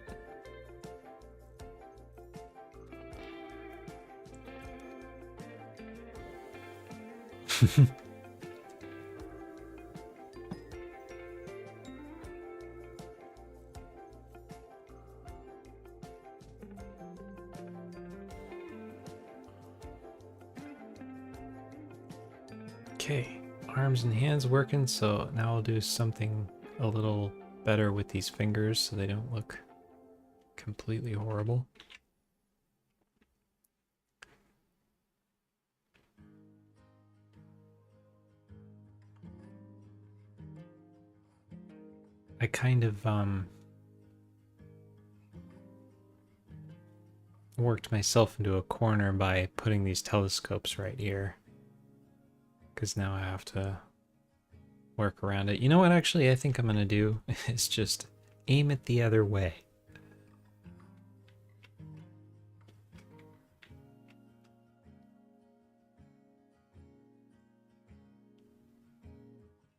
Speaker 1: okay, arms and hands working, so now I'll do something a little better with these fingers so they don't look completely horrible. I kind of worked myself into a corner by putting these telescopes right here, because now I have to work around it. You know what actually I think I'm gonna do is just aim it the other way.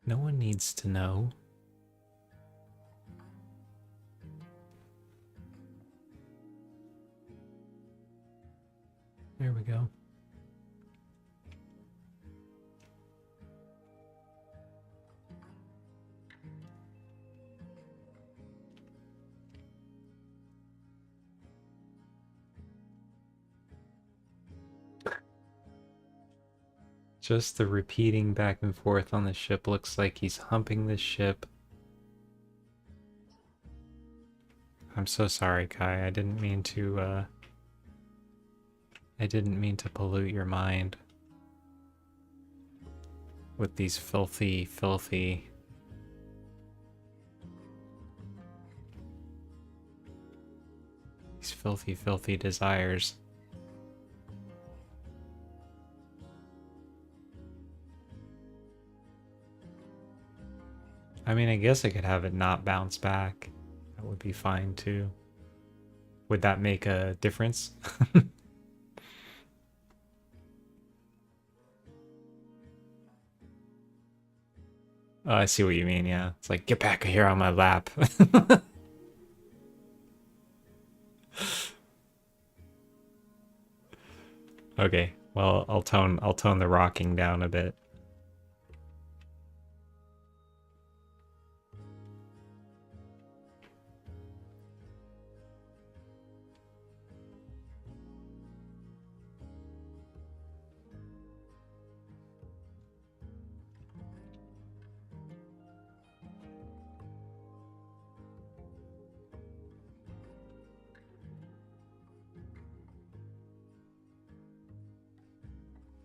Speaker 1: No one needs to know. There we go. Just the repeating back and forth on the ship looks like he's humping the ship. I'm so sorry, Kai. I didn't mean to pollute your mind with these filthy desires. I mean, I guess I could have it not bounce back. That would be fine too. Would that make a difference? Oh, I see what you mean, yeah. It's like, get back here on my lap. Okay, well, I'll tone the rocking down a bit.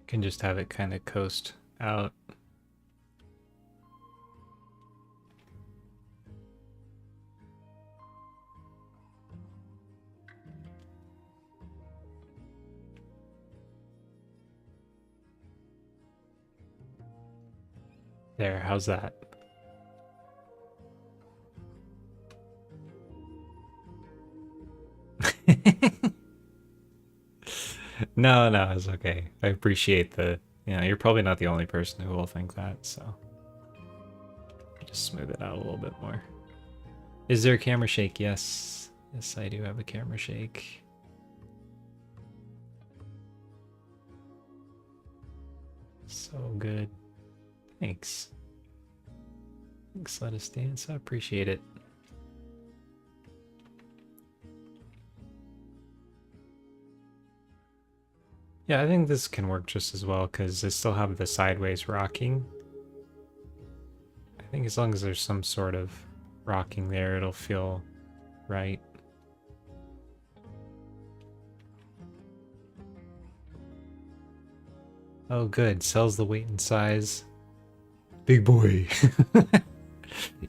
Speaker 1: Can just have it kind of coast out. There, how's that? No, it's okay. I appreciate you're probably not the only person who will think that, so. Just smooth it out a little bit more. Is there a camera shake? Yes. Yes, I do have a camera shake. So good. Thanks. Thanks, Let Us Dance. I appreciate it. Yeah, I think this can work just as well because I still have the sideways rocking. I think as long as there's some sort of rocking there, it'll feel right. Oh, good. Sells the weight and size. Big boy.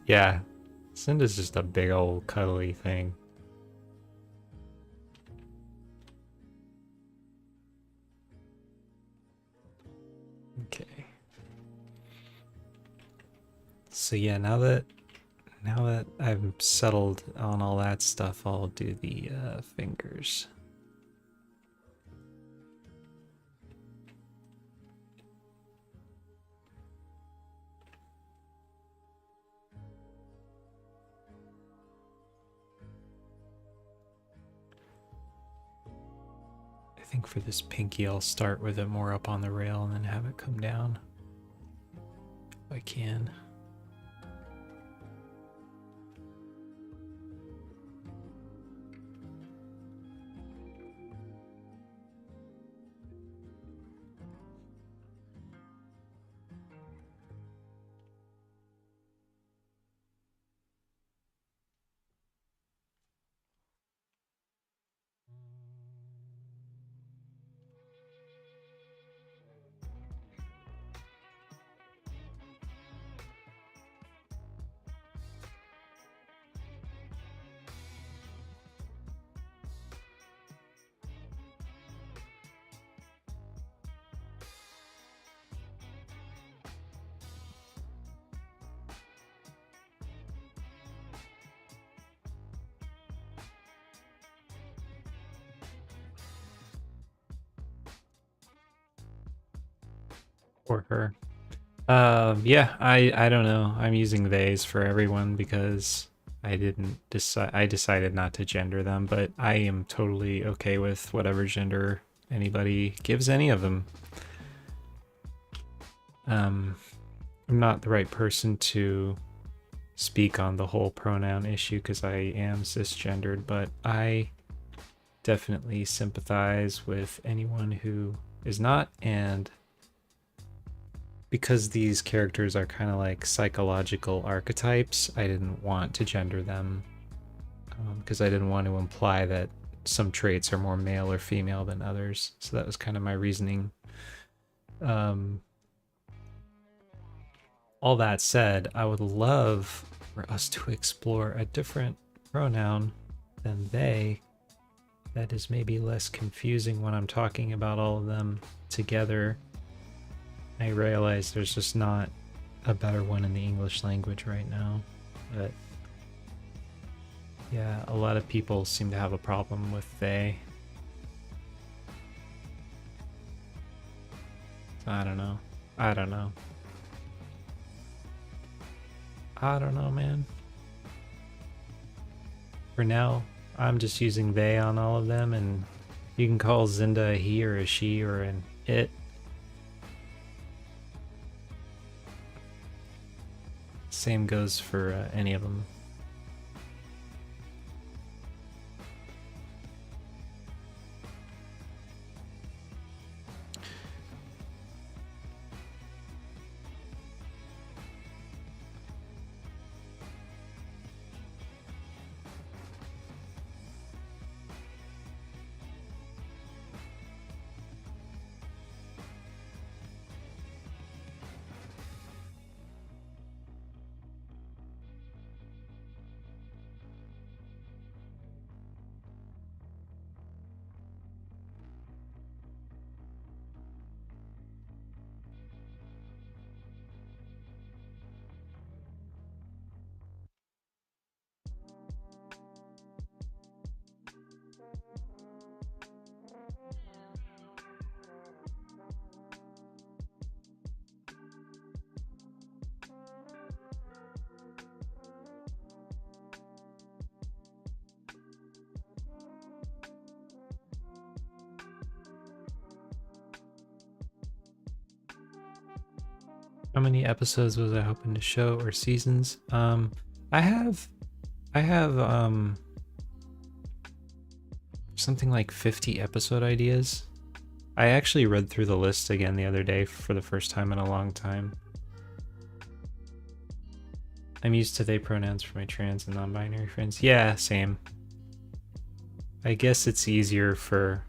Speaker 1: Yeah. Zinda's just a big old cuddly thing. So yeah, now that I've settled on all that stuff, I'll do the fingers. I think for this pinky, I'll start with it more up on the rail and then have it come down if I can. Or her. Yeah, I don't know. I'm using theys for everyone because I decided not to gender them, but I am totally okay with whatever gender anybody gives any of them. I'm not the right person to speak on the whole pronoun issue because I am cisgendered, but I definitely sympathize with anyone who is not, and because these characters are kind of like psychological archetypes, I didn't want to gender them because I didn't want to imply that some traits are more male or female than others. So that was kind of my reasoning. All that said, I would love for us to explore a different pronoun than they that is maybe less confusing when I'm talking about all of them together. I realize there's just not a better one in the English language right now, but yeah, a lot of people seem to have a problem with they. So I don't know. I don't know, man. For now, I'm just using they on all of them, and you can call Zinda a he or a she or an it. Same goes for any of them. How many episodes was I hoping to show, or seasons? I have something like 50 episode ideas. I actually read through the list again the other day for the first time in a long time. I'm used to they pronouns for my trans and non-binary friends. Yeah, same. I guess it's easier for...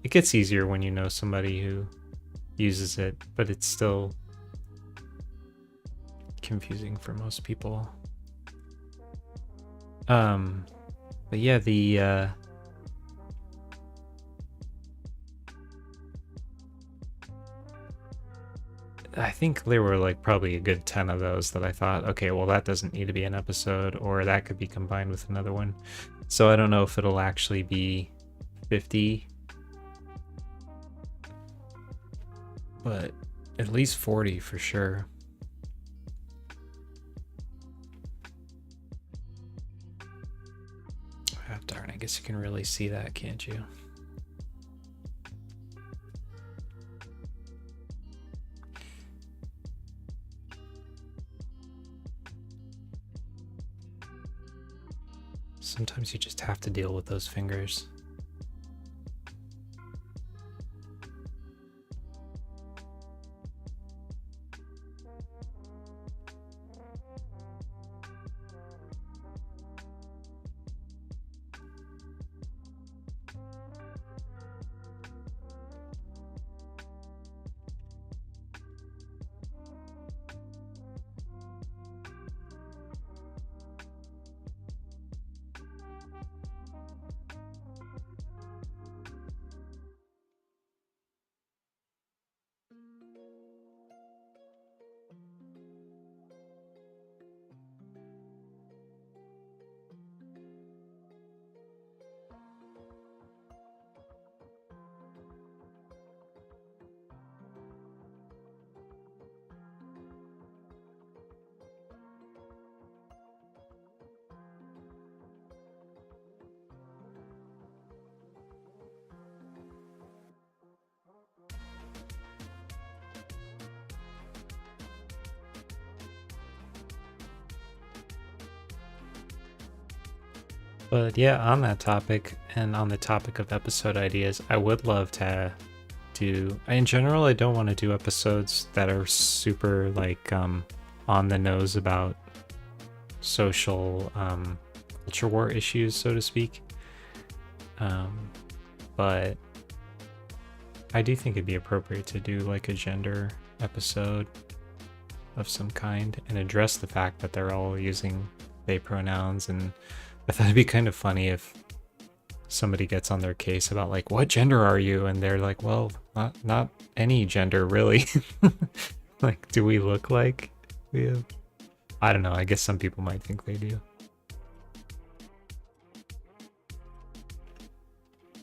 Speaker 1: It gets easier when you know somebody who uses it, but it's still confusing for most people. But yeah, the I think there were like probably a good 10 of those that I thought, okay, well that doesn't need to be an episode, or that could be combined with another one. So I don't know if it'll actually be 50, but at least 40 for sure. Ah, darn, I guess you can really see that, can't you? Sometimes you just have to deal with those fingers. But yeah, on that topic and on the topic of episode ideas, I would love to do, in general, I don't want to do episodes that are super like on the nose about social culture war issues, so to speak. But I do think it'd be appropriate to do like a gender episode of some kind and address the fact that they're all using they pronouns. And I thought it'd be kind of funny if somebody gets on their case about like, what gender are you? And they're like, well, not any gender really. Like, do we look like we have? I don't know. I guess some people might think they do.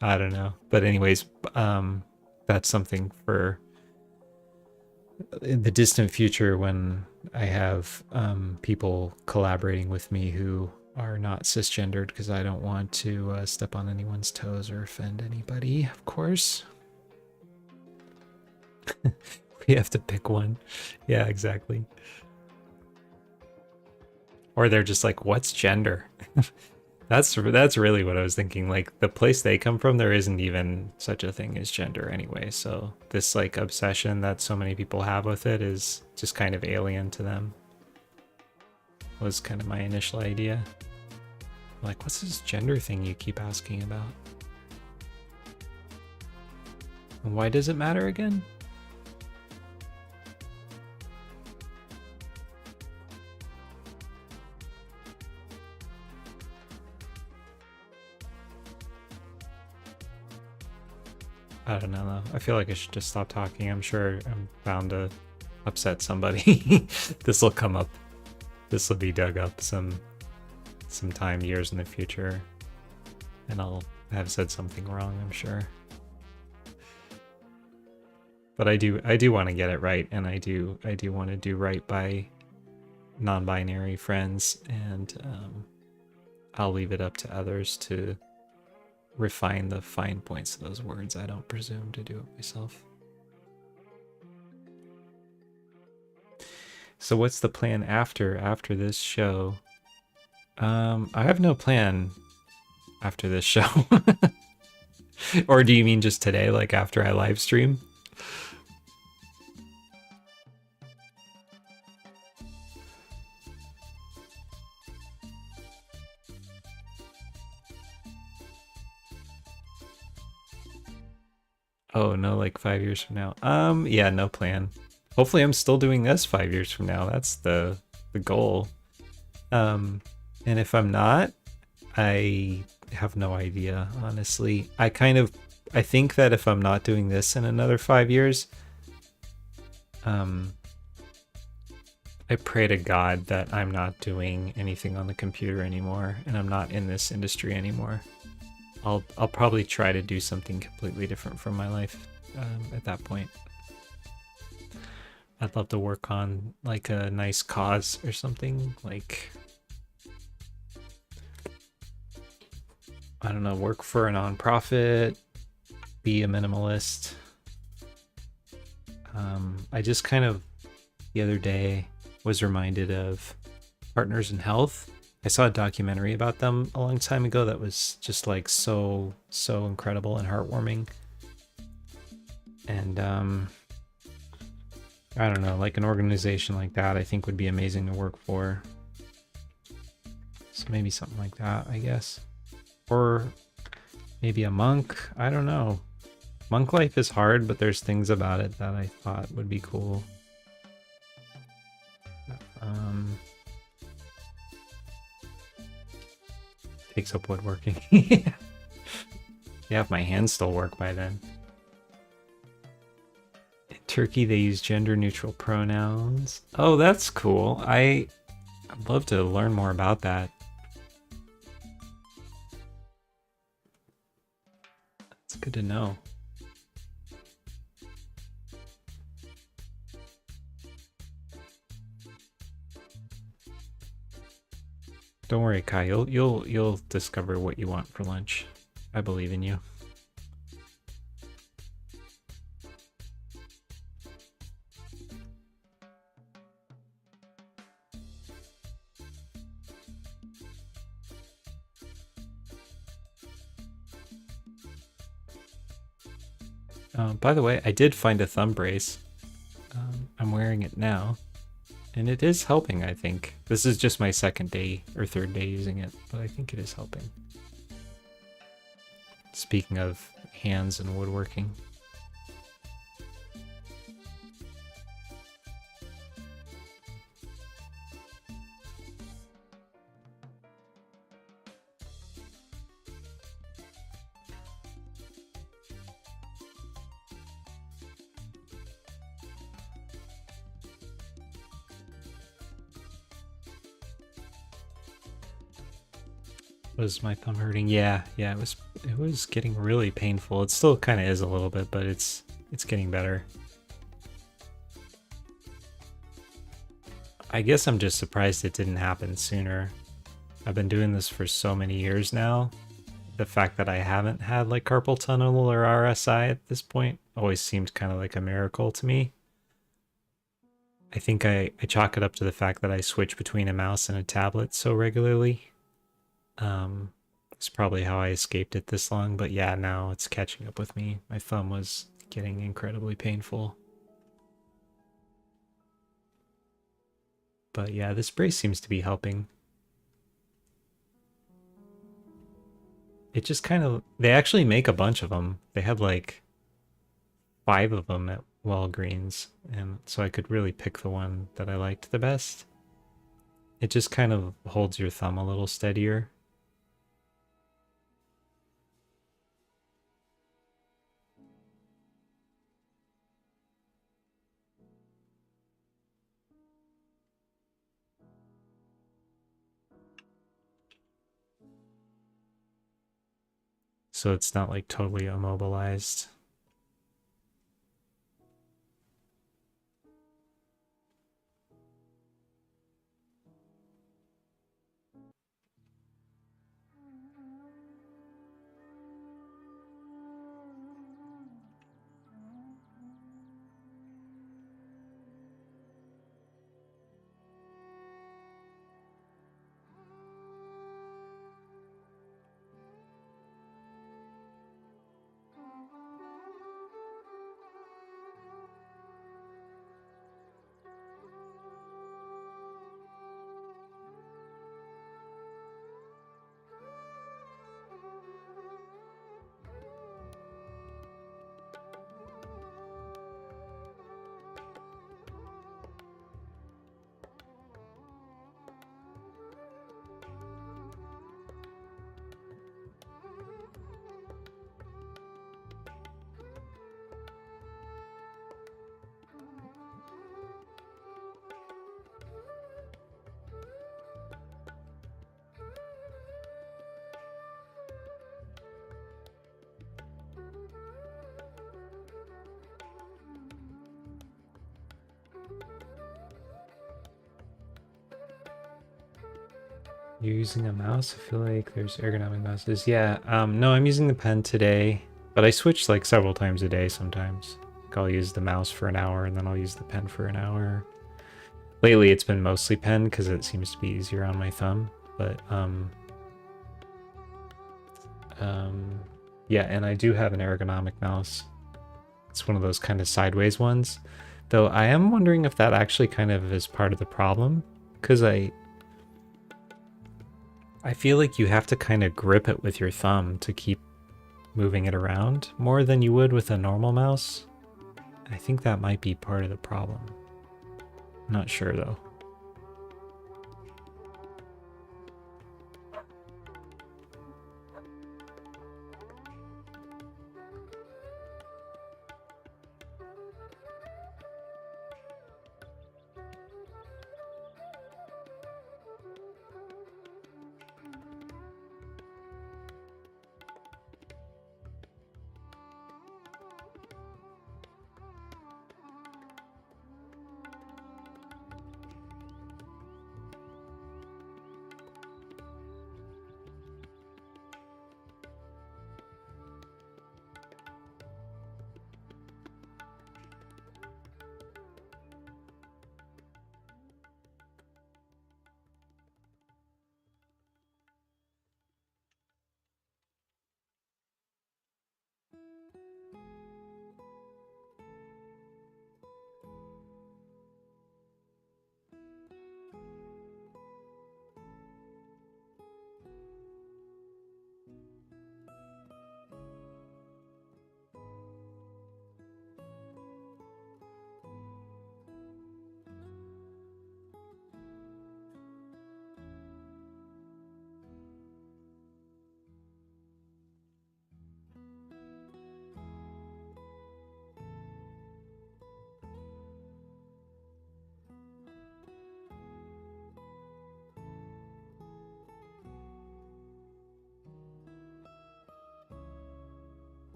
Speaker 1: I don't know. But anyways, that's something for in the distant future when I have people collaborating with me who are not cisgendered, because I don't want to step on anyone's toes or offend anybody, of course. We have to pick one. Yeah, exactly. Or they're just like, what's gender? That's really what I was thinking. Like, the place they come from, there isn't even such a thing as gender anyway. So this like obsession that so many people have with it is just kind of alien to them. Was kind of my initial idea. Like, what's this gender thing you keep asking about? And why does it matter again? I don't know though. I feel like I should just stop talking. I'm sure I'm bound to upset somebody. This will come up. This will be dug up sometime years in the future, and I'll have said something wrong, I'm sure. But I do want to get it right, and I do want to do right by non-binary friends, and I'll leave it up to others to refine the fine points of those words. I don't presume to do it myself. So what's the plan after this show? I have no plan after this show. Or do you mean just today, like after I live stream? Oh no, like 5 years from now. Yeah, no plan. Hopefully I'm still doing this 5 years from now. That's the goal. And if I'm not, I have no idea, honestly. I think that if I'm not doing this in another 5 years, I pray to God that I'm not doing anything on the computer anymore and I'm not in this industry anymore. I'll probably try to do something completely different from my life at that point. I'd love to work on like a nice cause or something, like I don't know, work for a nonprofit, be a minimalist. I just kind of the other day was reminded of Partners in Health. I saw a documentary about them a long time ago that was just like so incredible and heartwarming. And I don't know, like an organization like that I think would be amazing to work for. So maybe something like that, I guess. Or maybe a monk, I don't know. Monk life is hard, but there's things about it that I thought would be cool. Takes up woodworking. Yeah, if my hands still work by then. In Turkey, they use gender-neutral pronouns. Oh, that's cool. I'd love to learn more about that. It's good to know. Don't worry, Kai. You'll discover what you want for lunch. I believe in you. By the way, I did find a thumb brace. I'm wearing it now. And it is helping, I think. This is just my second day or third day using it, but I think it is helping. Speaking of hands and woodworking. Was my thumb hurting? Yeah, it was getting really painful. It still kind of is a little bit, but it's getting better. I guess I'm just surprised it didn't happen sooner. I've been doing this for so many years now. The fact that I haven't had like carpal tunnel or RSI at this point always seemed kind of like a miracle to me. I think I chalk it up to the fact that I switch between a mouse and a tablet so regularly. It's probably how I escaped it this long, but yeah, now it's catching up with me. My thumb was getting incredibly painful. But yeah, this brace seems to be helping. It just kind of, they actually make a bunch of them. They have like 5 of them at Walgreens, and so I could really pick the one that I liked the best. It just kind of holds your thumb a little steadier. So it's not like totally immobilized. You're using a mouse? I feel like there's ergonomic mouses. Yeah, no, I'm using the pen today, but I switch like several times a day sometimes. Like I'll use the mouse for an hour and then I'll use the pen for an hour. Lately it's been mostly pen because it seems to be easier on my thumb, but yeah, and I do have an ergonomic mouse. It's one of those kind of sideways ones. Though I am wondering if that actually kind of is part of the problem, because I feel like you have to kind of grip it with your thumb to keep moving it around more than you would with a normal mouse. I think that might be part of the problem. I'm not sure though.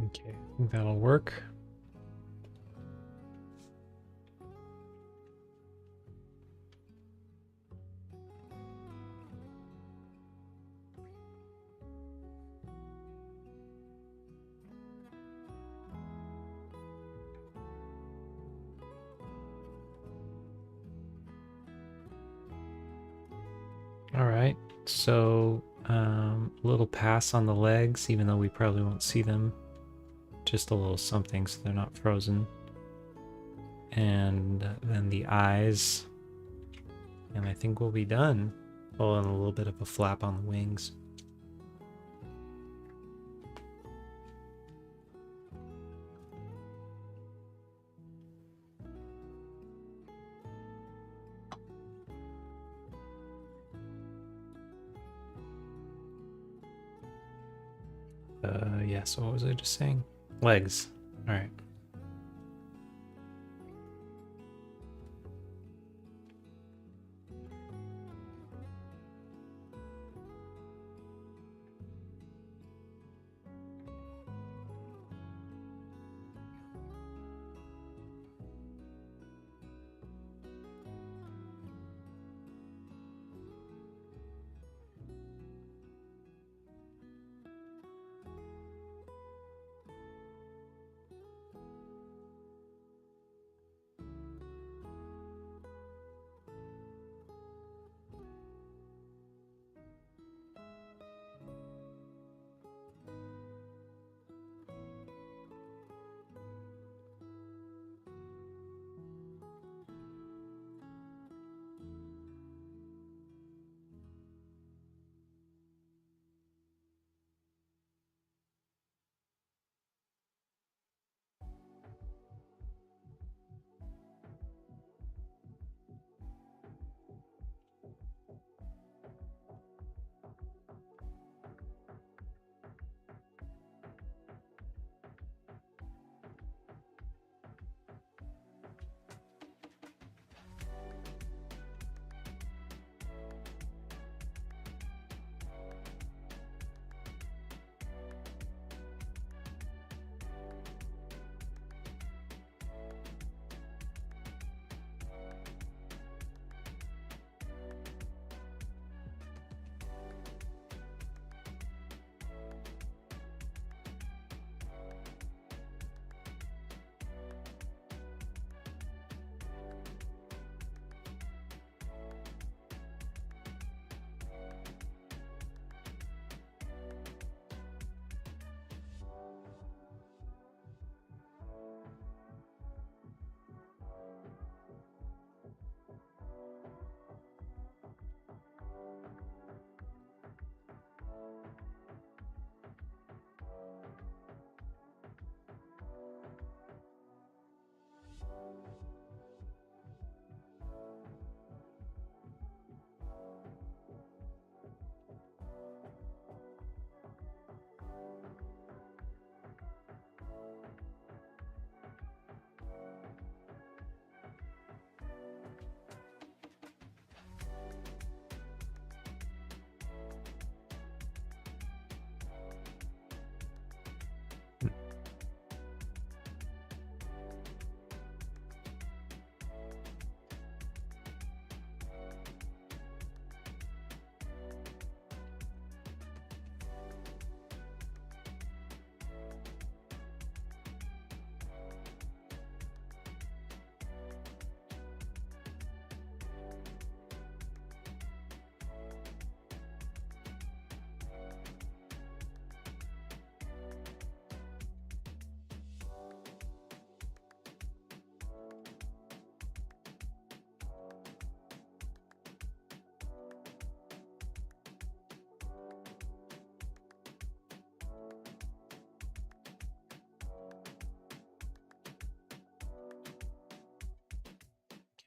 Speaker 1: Okay, I think that'll work. All right, so a little pass on the legs, even though we probably won't see them. Just a little something so they're not frozen. And then the eyes. And I think we'll be done. Oh, and a little bit of a flap on the wings. Yeah, so what was I just saying? Legs. All right.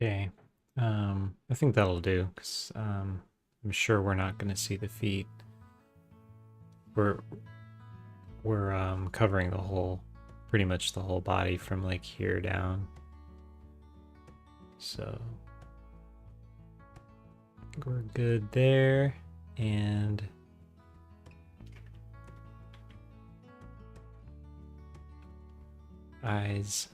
Speaker 1: Okay. I think that'll do, because I'm sure we're not going to see the feet. We're covering the whole, pretty much the whole body from like here down. So I think we're good there. And eyes.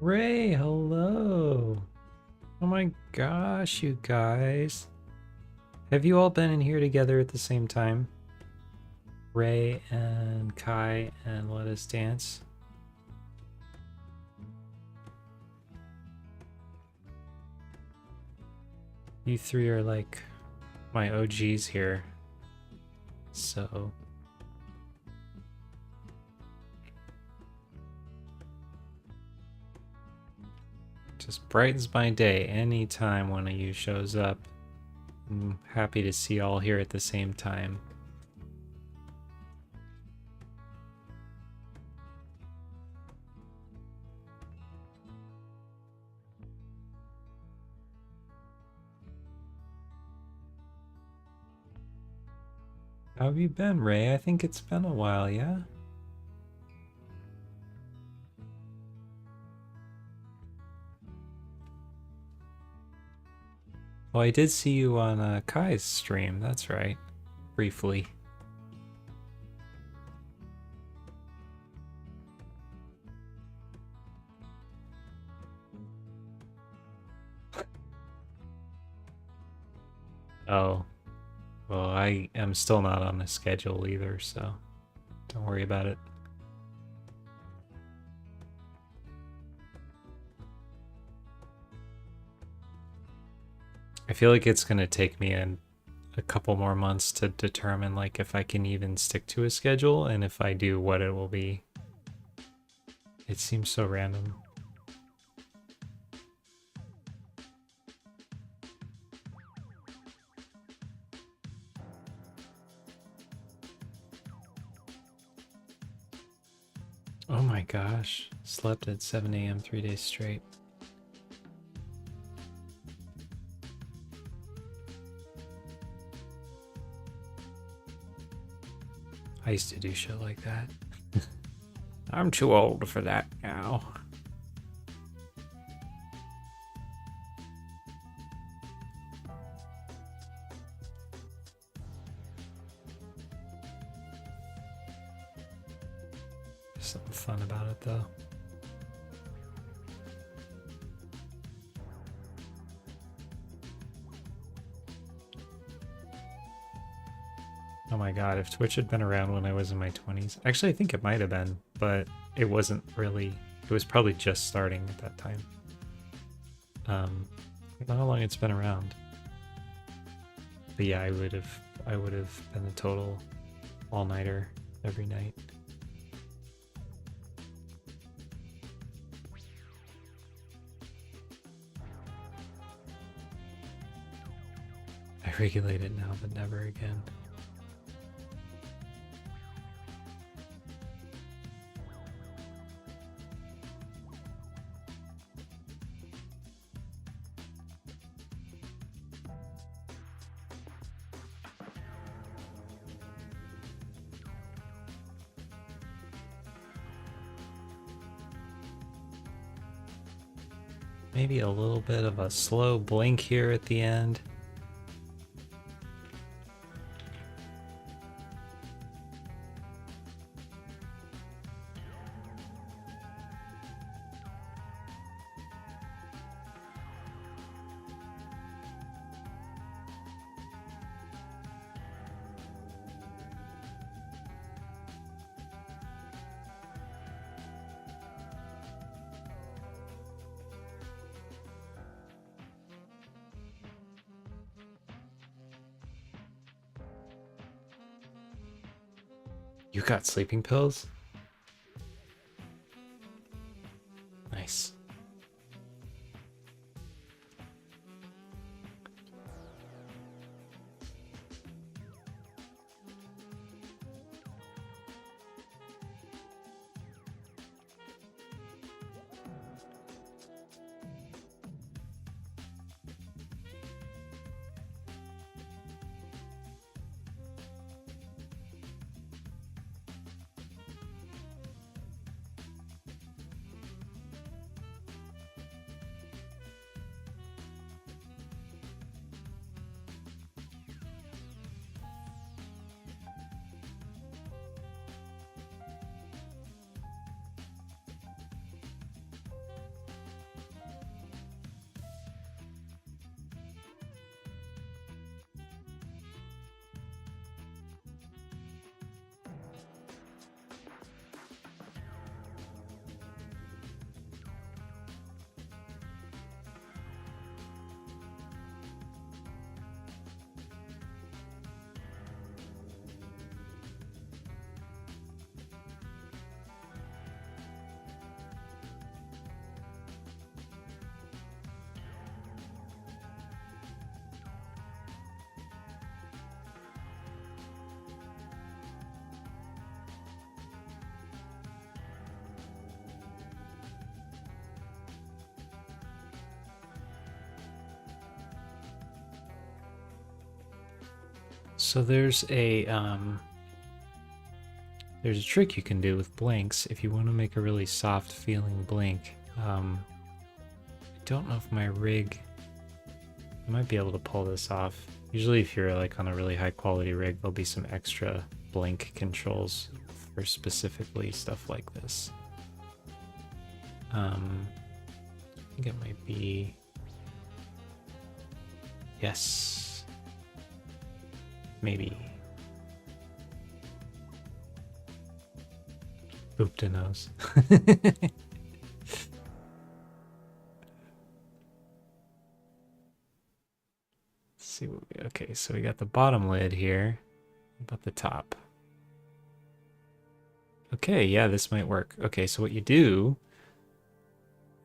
Speaker 1: Ray, hello. Oh my gosh, you guys. Have you all been in here together at the same time? Ray and Kai and Let Us Dance? You three are like my OGs here. So just brightens my day anytime one of you shows up. I'm happy to see you all here at the same time. How have you been, Ray? I think it's been a while, yeah? Well, I did see you on Kai's stream, that's right. Briefly. Oh. Well, I am still not on the schedule either, so don't worry about it. I feel like it's gonna take me a couple more months to determine like if I can even stick to a schedule, and if I do, what it will be. It seems so random. Oh my gosh, slept at 7 a.m. 3 days straight. I used to do shit like that. I'm too old for that now. There's something fun about it though. Oh my god, if Twitch had been around when I was in my 20s. Actually, I think it might have been, but it wasn't really. It was probably just starting at that time. I don't know how long it's been around. But yeah, I would have been a total all-nighter every night. I regulate it now, but never again. Maybe a little bit of a slow blink here at the end. You got sleeping pills? Nice. So there's a trick you can do with blinks if you want to make a really soft feeling blink. I don't know if my rig, I might be able to pull this off. Usually if you're like on a really high quality rig, there'll be some extra blink controls for specifically stuff like this. I think it might be, yes, maybe. Booped nose. See what we, okay, so we got the bottom lid here. What about the top? Okay, yeah, this might work. Okay, so what you do,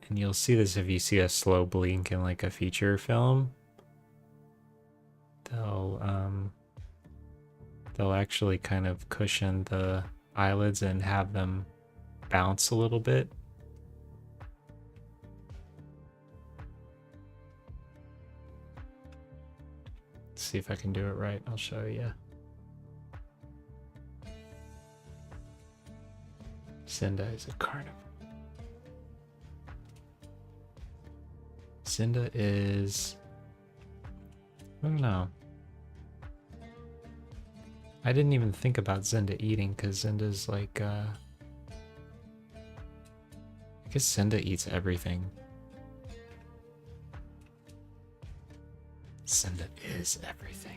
Speaker 1: and you'll see this if you see a slow blink in like a feature film, they'll actually kind of cushion the eyelids and have them bounce a little bit. Let's see if I can do it right. I'll show you. Zinda is a carnival. Zinda is, I don't know. I didn't even think about Zinda eating because Zinda's like, I guess Zinda eats everything. Zinda is everything.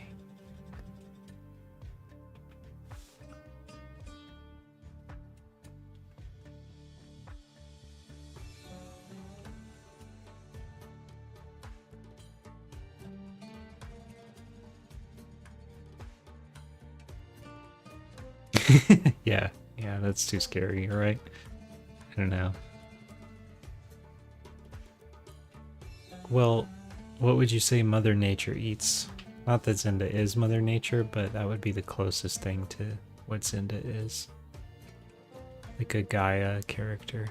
Speaker 1: Yeah, yeah, that's too scary, you're right. I don't know. Well, what would you say Mother Nature eats? Not that Zinda is Mother Nature, but that would be the closest thing to what Zinda is. Like a Gaia character.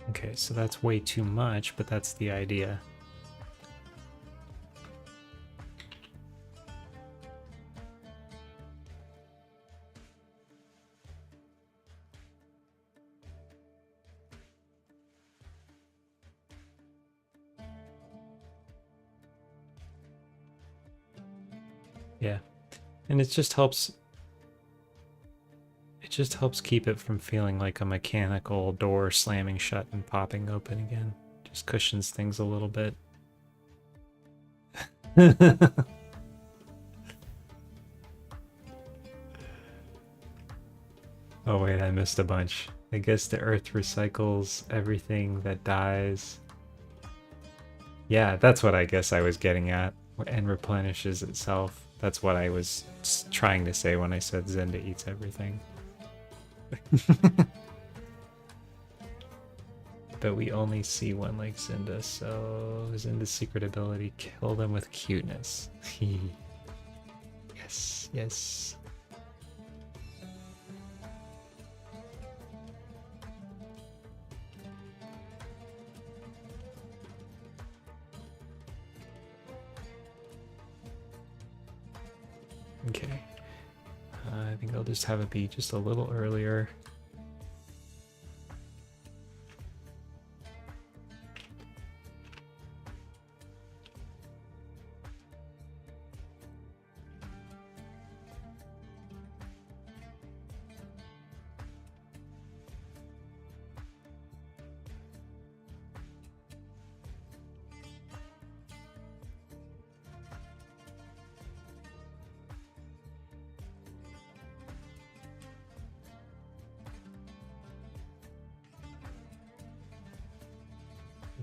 Speaker 1: Okay, so that's way too much, but that's the idea. Yeah, and it just helps keep it from feeling like a mechanical door slamming shut and popping open again. Just cushions things a little bit. Oh wait, I missed a bunch. I guess the earth recycles everything that dies. Yeah, that's what I guess I was getting at. And replenishes itself. That's what I was trying to say when I said Zinda eats everything. But we only see one like Zinda, so Zinda's secret ability, kill them with cuteness. Yes, yes. Okay. I think I'll just have it be just a little earlier.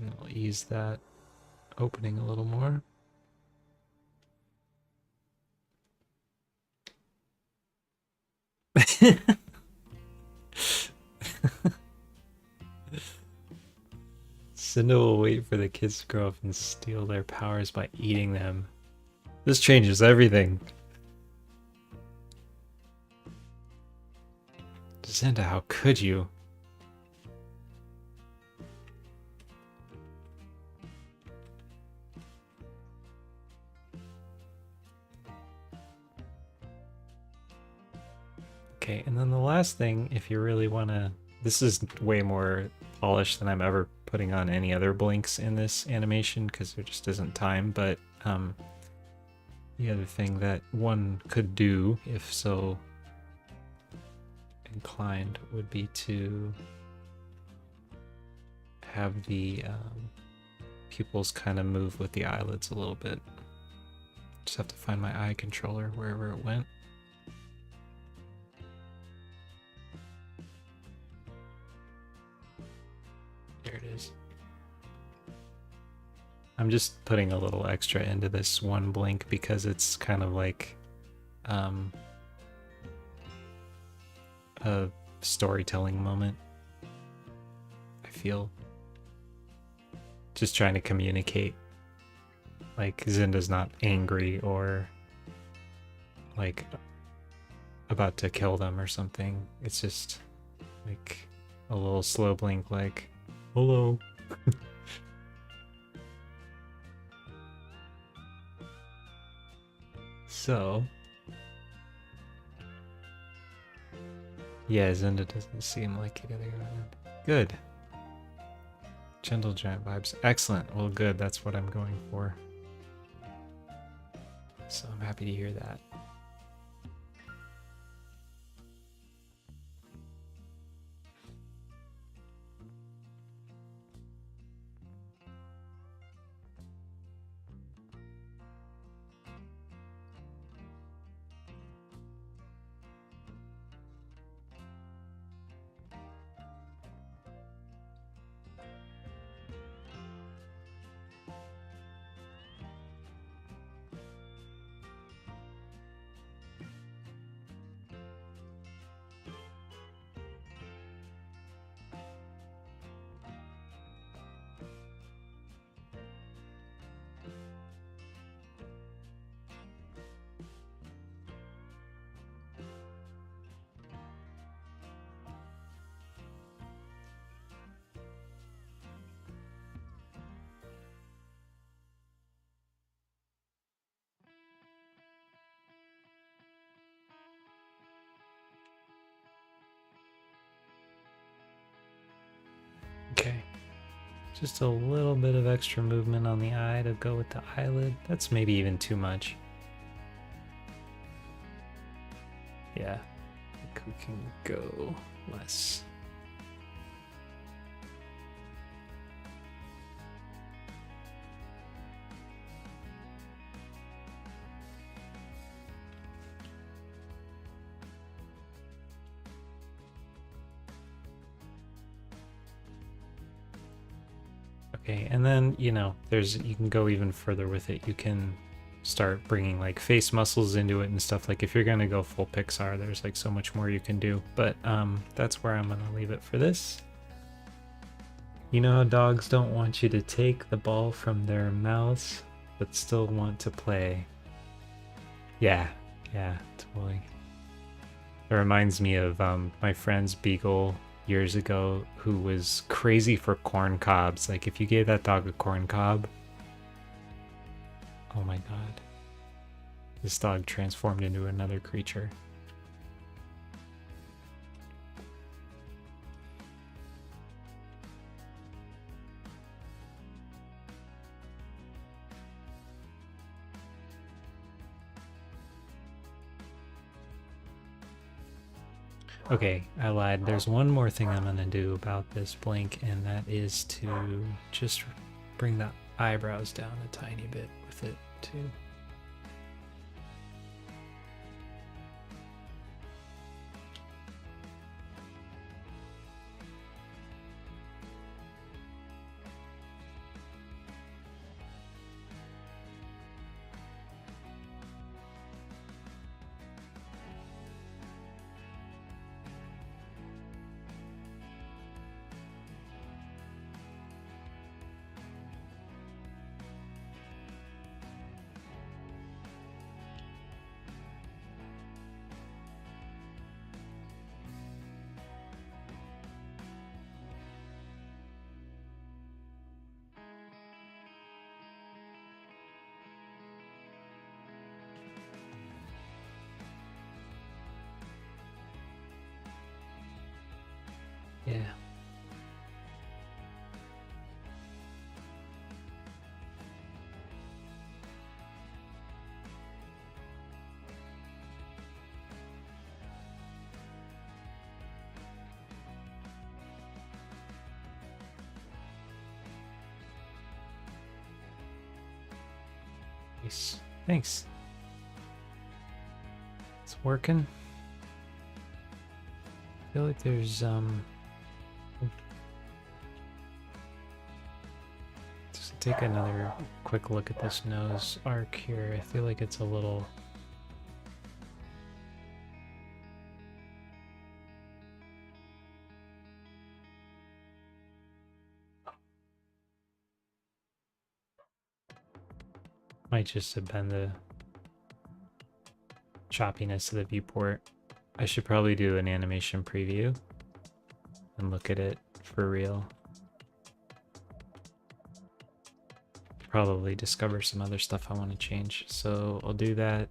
Speaker 1: And I'll ease that opening a little more. Zinda will wait for the kids to grow up and steal their powers by eating them. This changes everything. Zinda, how could you? Okay, and then the last thing, if you really want to... This is way more polished than I'm ever putting on any other blinks in this animation because there just isn't time, but the other thing that one could do, if so inclined, would be to have the pupils kind of move with the eyelids a little bit. Just have to find my eye controller wherever it went. There it is. I'm just putting a little extra into this one blink because it's kind of like a storytelling moment. I feel just trying to communicate. Like Zinda's not angry or like about to kill them or something. It's just like a little slow blink like, hello. So, yeah, Zinda doesn't seem like it either. Good. Gentle giant vibes. Excellent. Well, good. That's what I'm going for. So I'm happy to hear that. Just a little bit of extra movement on the eye to go with the eyelid. That's maybe even too much. Yeah, I think we can go less. Okay, and then, you know, you can go even further with it. You can start bringing like face muscles into it and stuff. Like if you're gonna go full Pixar, there's like so much more you can do. But that's where I'm gonna leave it for this. You know how dogs don't want you to take the ball from their mouths, but still want to play. Yeah, totally. It reminds me of my friend's beagle years ago who was crazy for corn cobs. Like if you gave that dog a corn cob, oh my god, this dog transformed into another creature. Okay, I lied. There's one more thing I'm gonna do about this blink, and that is to just bring the eyebrows down a tiny bit with it too. Yeah. Nice. Thanks. It's working. I feel like there's just take another quick look at this nose arc here. I feel like it's a little might just have been the choppiness of the viewport. I should probably do an animation preview and look at it for real. Probably discover some other stuff I want to change, so I'll do that.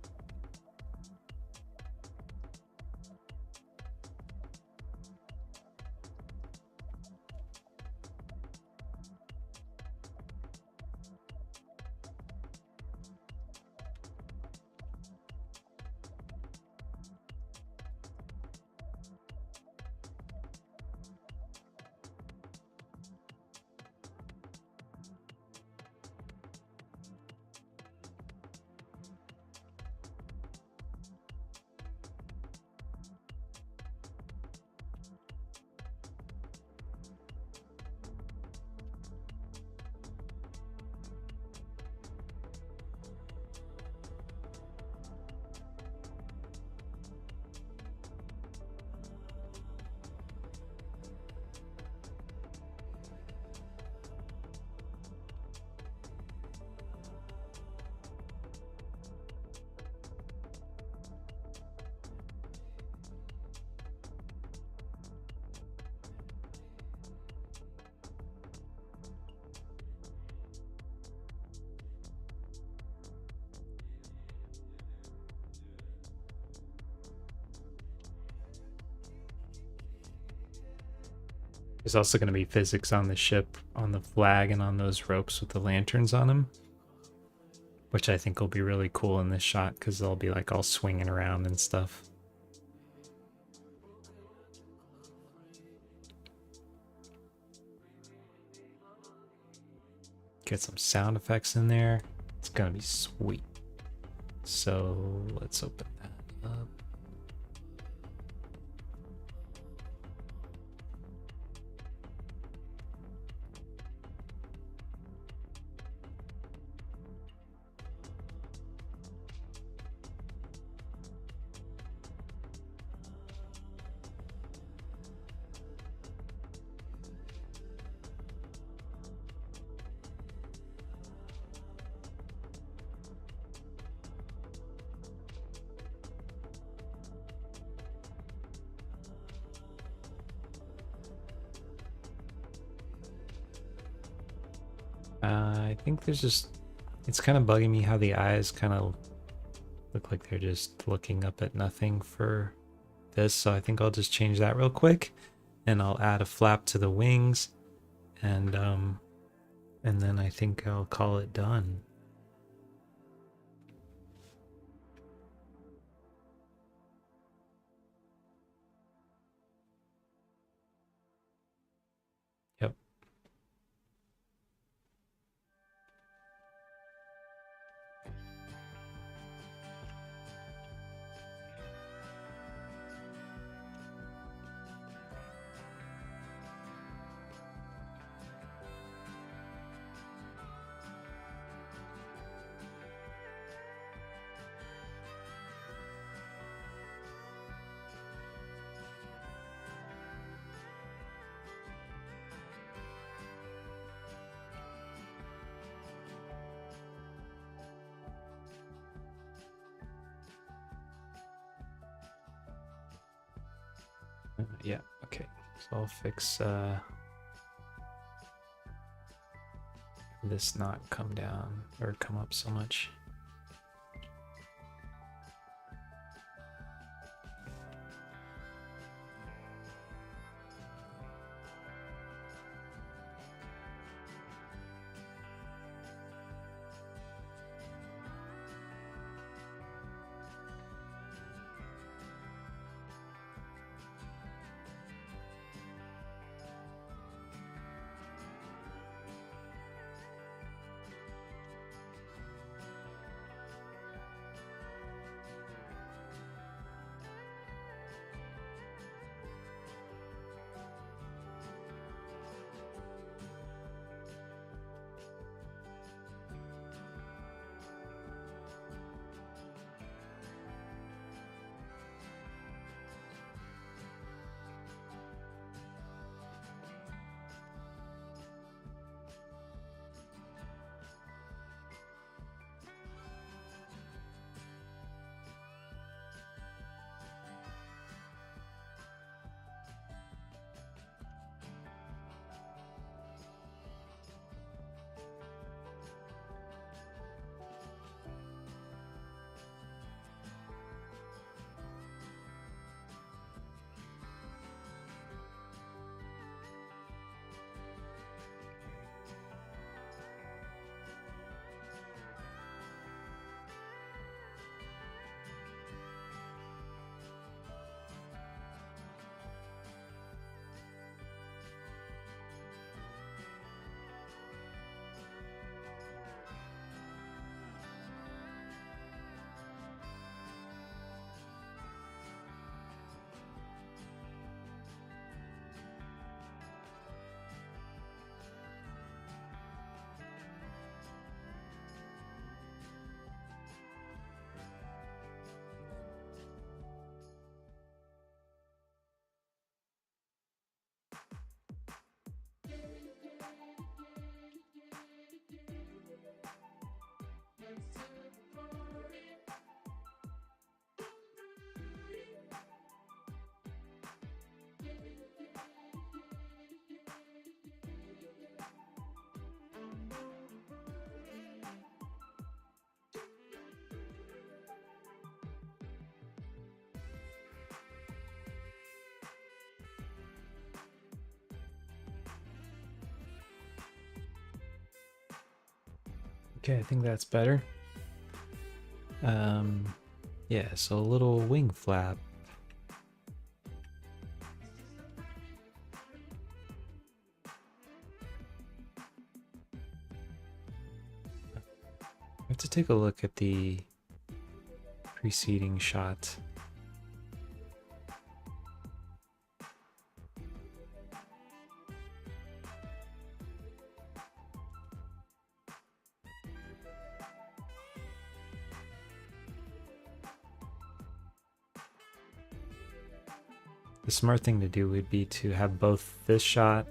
Speaker 1: There's also going to be physics on the ship, on the flag, and on those ropes with the lanterns on them, which I think will be really cool in this shot because they'll be like all swinging around and stuff. Get some sound effects in there. It's going to be sweet. So let's open that up. I think there's just, it's kind of bugging me how the eyes kind of look like they're just looking up at nothing for this. So I think I'll just change that real quick, and I'll add a flap to the wings, and then I think I'll call it done. Yep. Yeah, okay. So I'll fix this not come down or come up so much. Okay, I think that's better. Yeah, so a little wing flap. I have to take a look at the preceding shot. The smart thing to do would be to have both this shot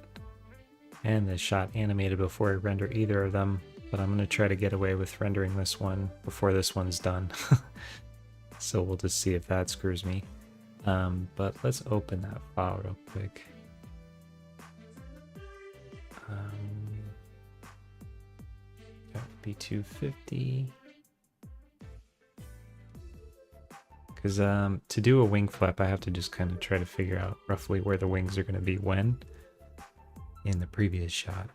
Speaker 1: and this shot animated before I render either of them, but I'm going to try to get away with rendering this one before this one's done. So we'll just see if that screws me. But let's open that file real quick. Got B250. Because to do a wing flap, I have to just kind of try to figure out roughly where the wings are going to be when in the previous shot.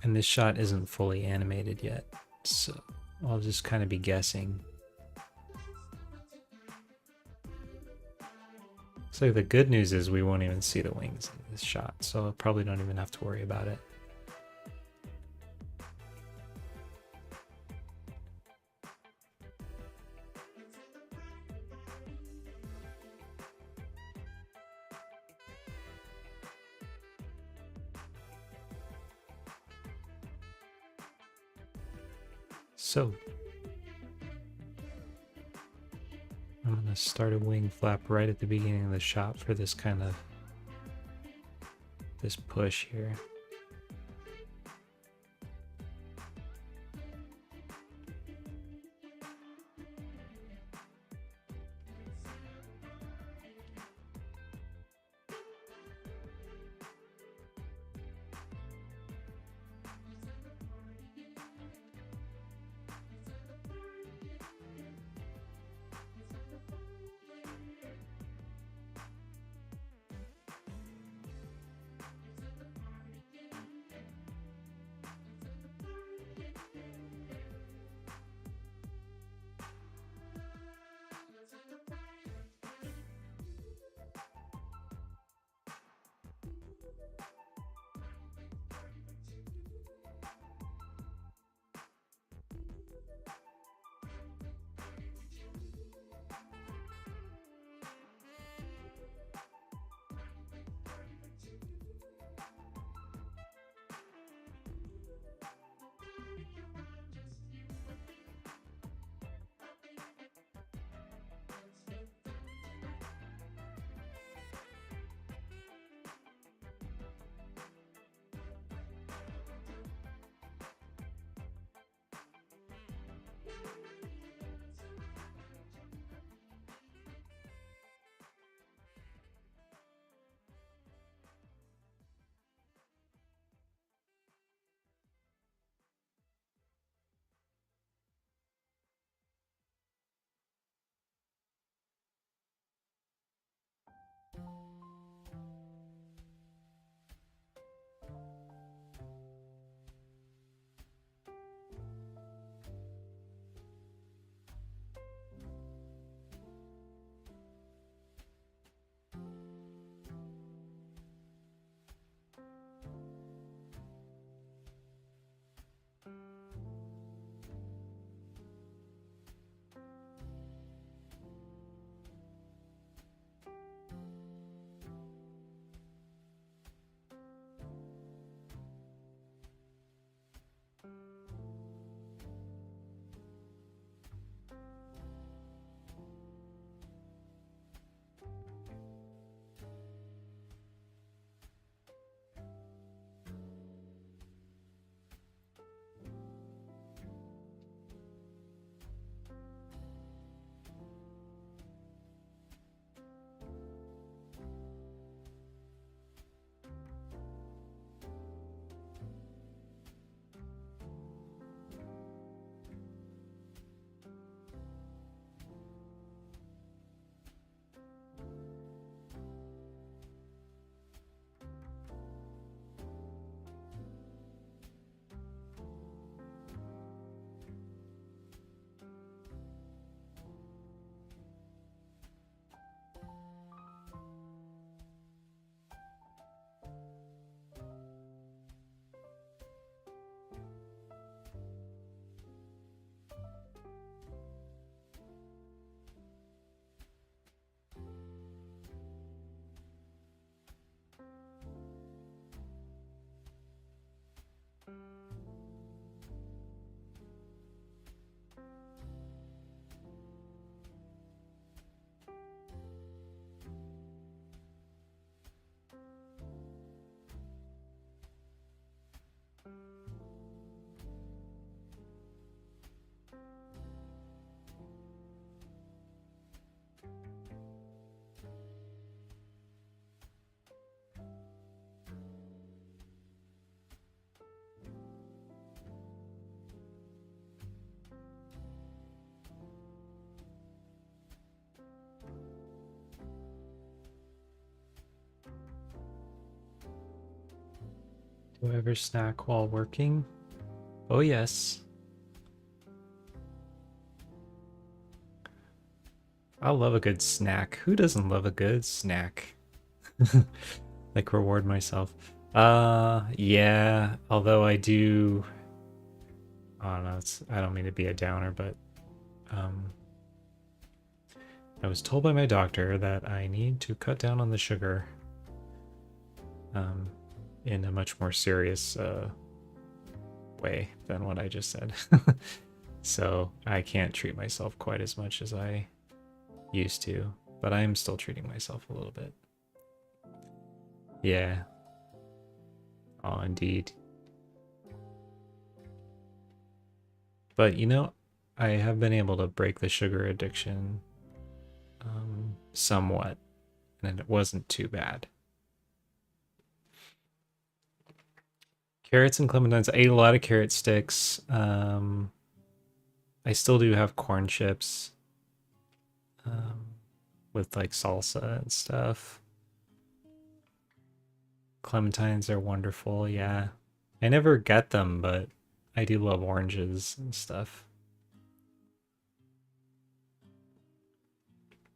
Speaker 1: And this shot isn't fully animated yet, so I'll just kind of be guessing. So the good news is we won't even see the wings in this shot, so I probably don't even have to worry about it. So I'm going to start a wing flap right at the beginning of the shot for this kind of this push here. Do I ever snack while working? Oh yes. I love a good snack. Who doesn't love a good snack? Like reward myself. Yeah, although I do, I don't know, I don't mean to be a downer, but I was told by my doctor that I need to cut down on the sugar in a much more serious way than what I just said. So I can't treat myself quite as much as I used to, but I am still treating myself a little bit. Yeah. Oh, indeed. But you know, I have been able to break the sugar addiction somewhat, and it wasn't too bad. Carrots and clementines. I ate a lot of carrot sticks. I still do have corn chips with like salsa and stuff. Clementines are wonderful, yeah. I never get them, but I do love oranges and stuff.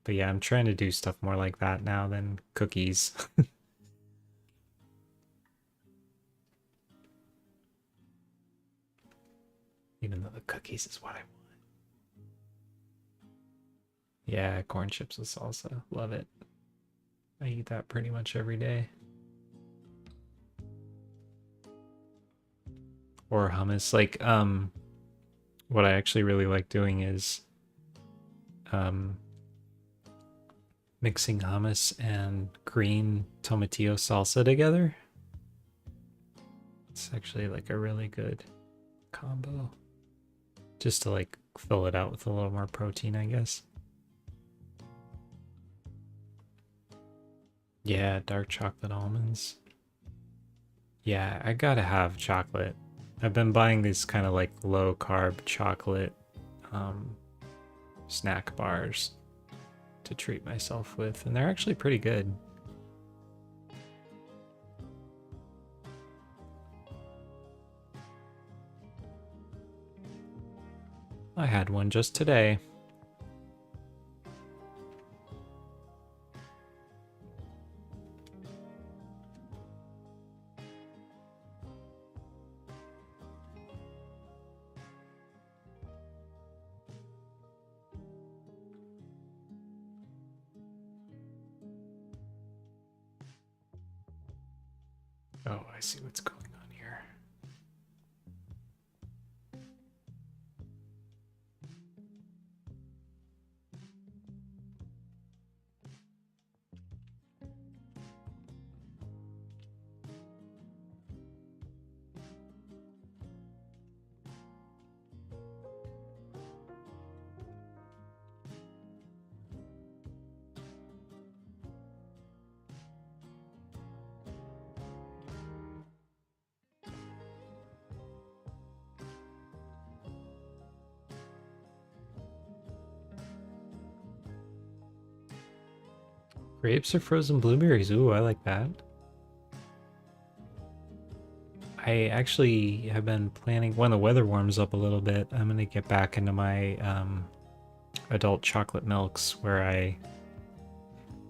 Speaker 1: But yeah, I'm trying to do stuff more like that now than cookies. Even though the cookies is what I want. Yeah, corn chips with salsa. Love it. I eat that pretty much every day. Or hummus. Like, what I actually really like doing is mixing hummus and green tomatillo salsa together. It's actually like a really good combo. Just to like fill it out with a little more protein, I guess. Yeah, dark chocolate almonds. Yeah, I gotta have chocolate. I've been buying these kind of like low carb chocolate snack bars to treat myself with, and they're actually pretty good. I had one just today. Oh, I see what's going on here. Grapes or frozen blueberries? Ooh, I like that. I actually have been planning, when the weather warms up a little bit, I'm gonna get back into my adult chocolate milks where I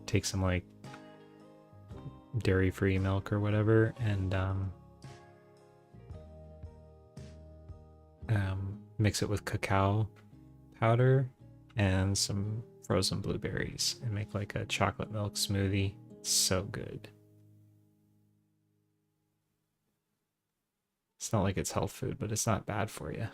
Speaker 1: take some like dairy-free milk or whatever and mix it with cacao powder and some frozen blueberries and make like a chocolate milk smoothie. So good. It's not like it's health food, but it's not bad for you.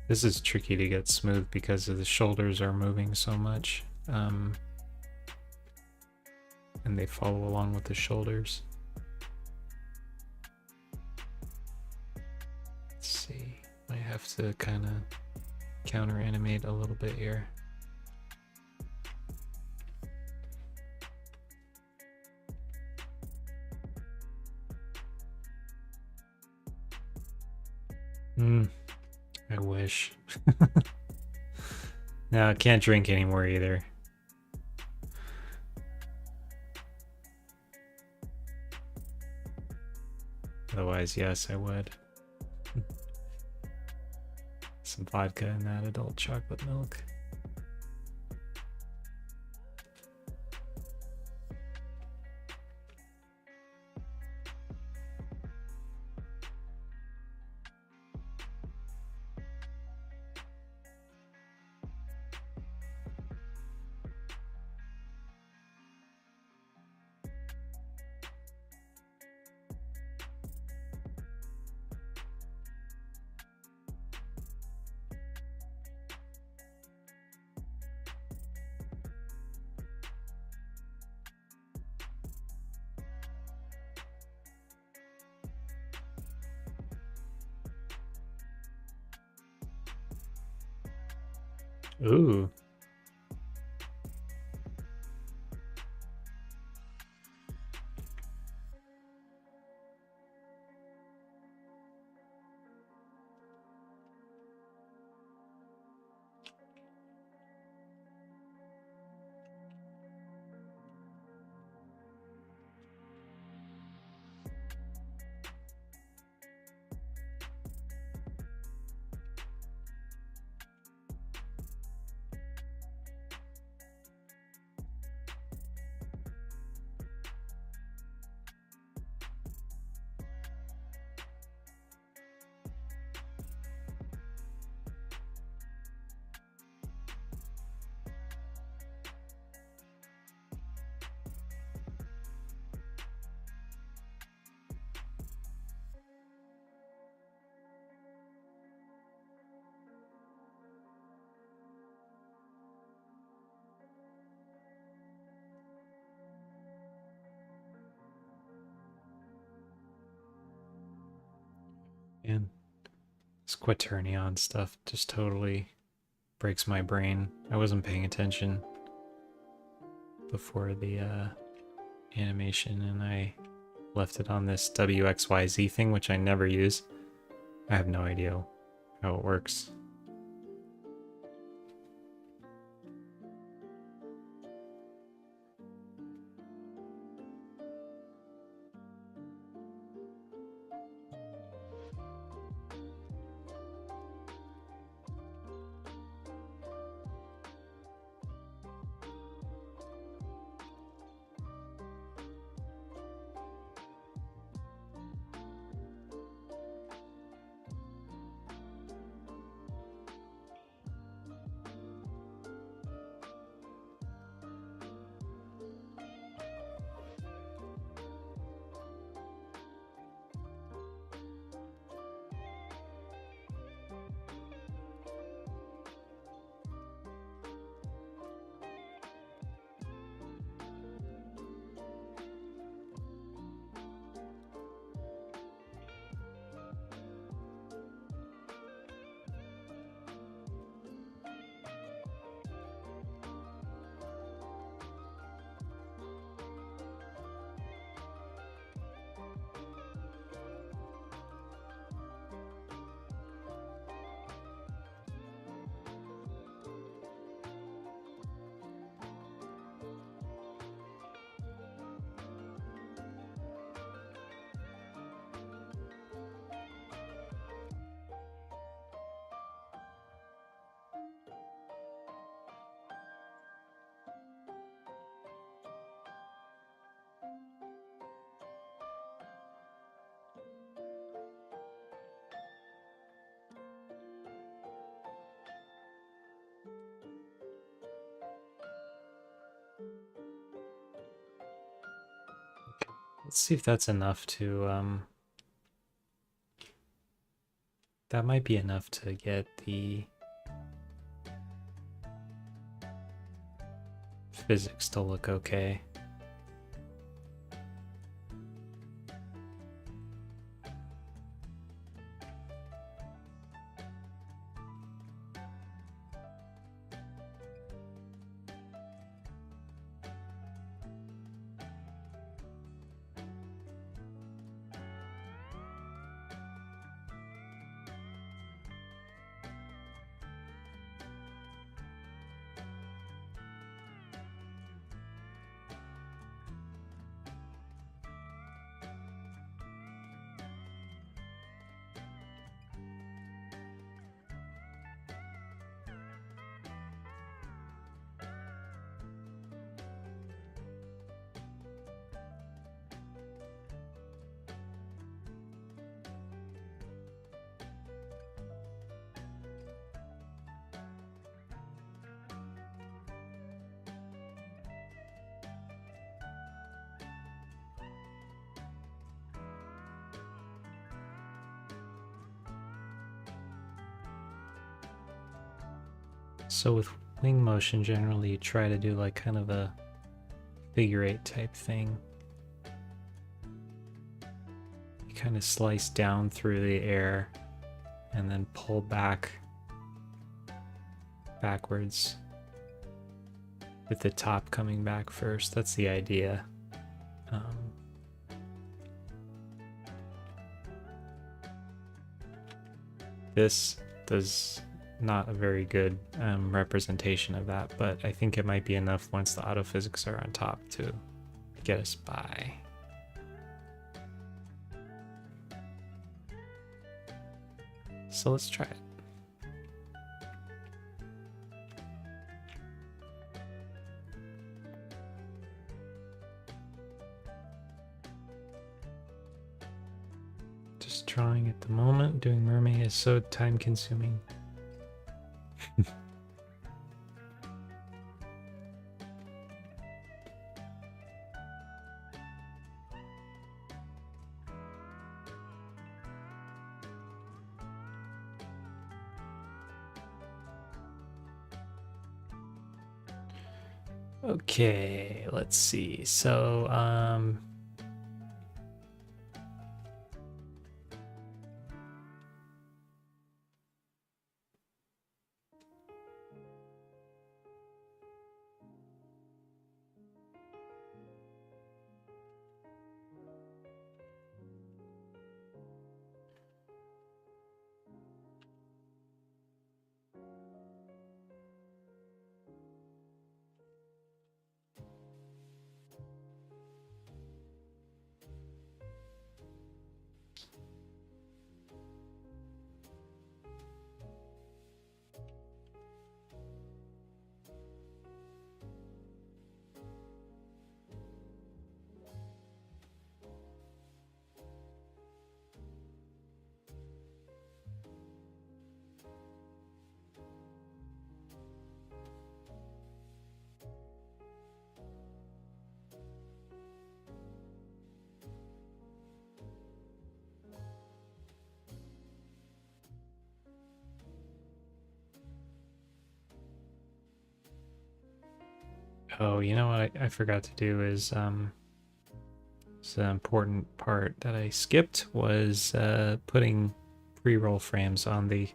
Speaker 1: This is tricky to get smooth because the shoulders are moving so much. And they follow along with the shoulders. Let's see. I have to kind of counter animate a little bit here. I wish. No, I can't drink anymore either. Otherwise, yes, I would. Some vodka and that adult chocolate milk. Ooh. And this quaternion stuff just totally breaks my brain. I wasn't paying attention before the animation, and I left it on this WXYZ thing, which I never use. I have no idea how it works. Let's see if that's enough to, that might be enough to get the physics to look okay. So with wing motion, generally you try to do like kind of a figure eight type thing. You kind of slice down through the air and then pull backwards with the top coming back first. That's the idea. This does not a very good representation of that, but I think it might be enough once the autophysics are on top to get us by. So let's try it. Just drawing at the moment. Doing mermaid is so time consuming. Okay, let's see. So, oh, you know what I forgot to do is it's an important part that I skipped was putting pre-roll frames on the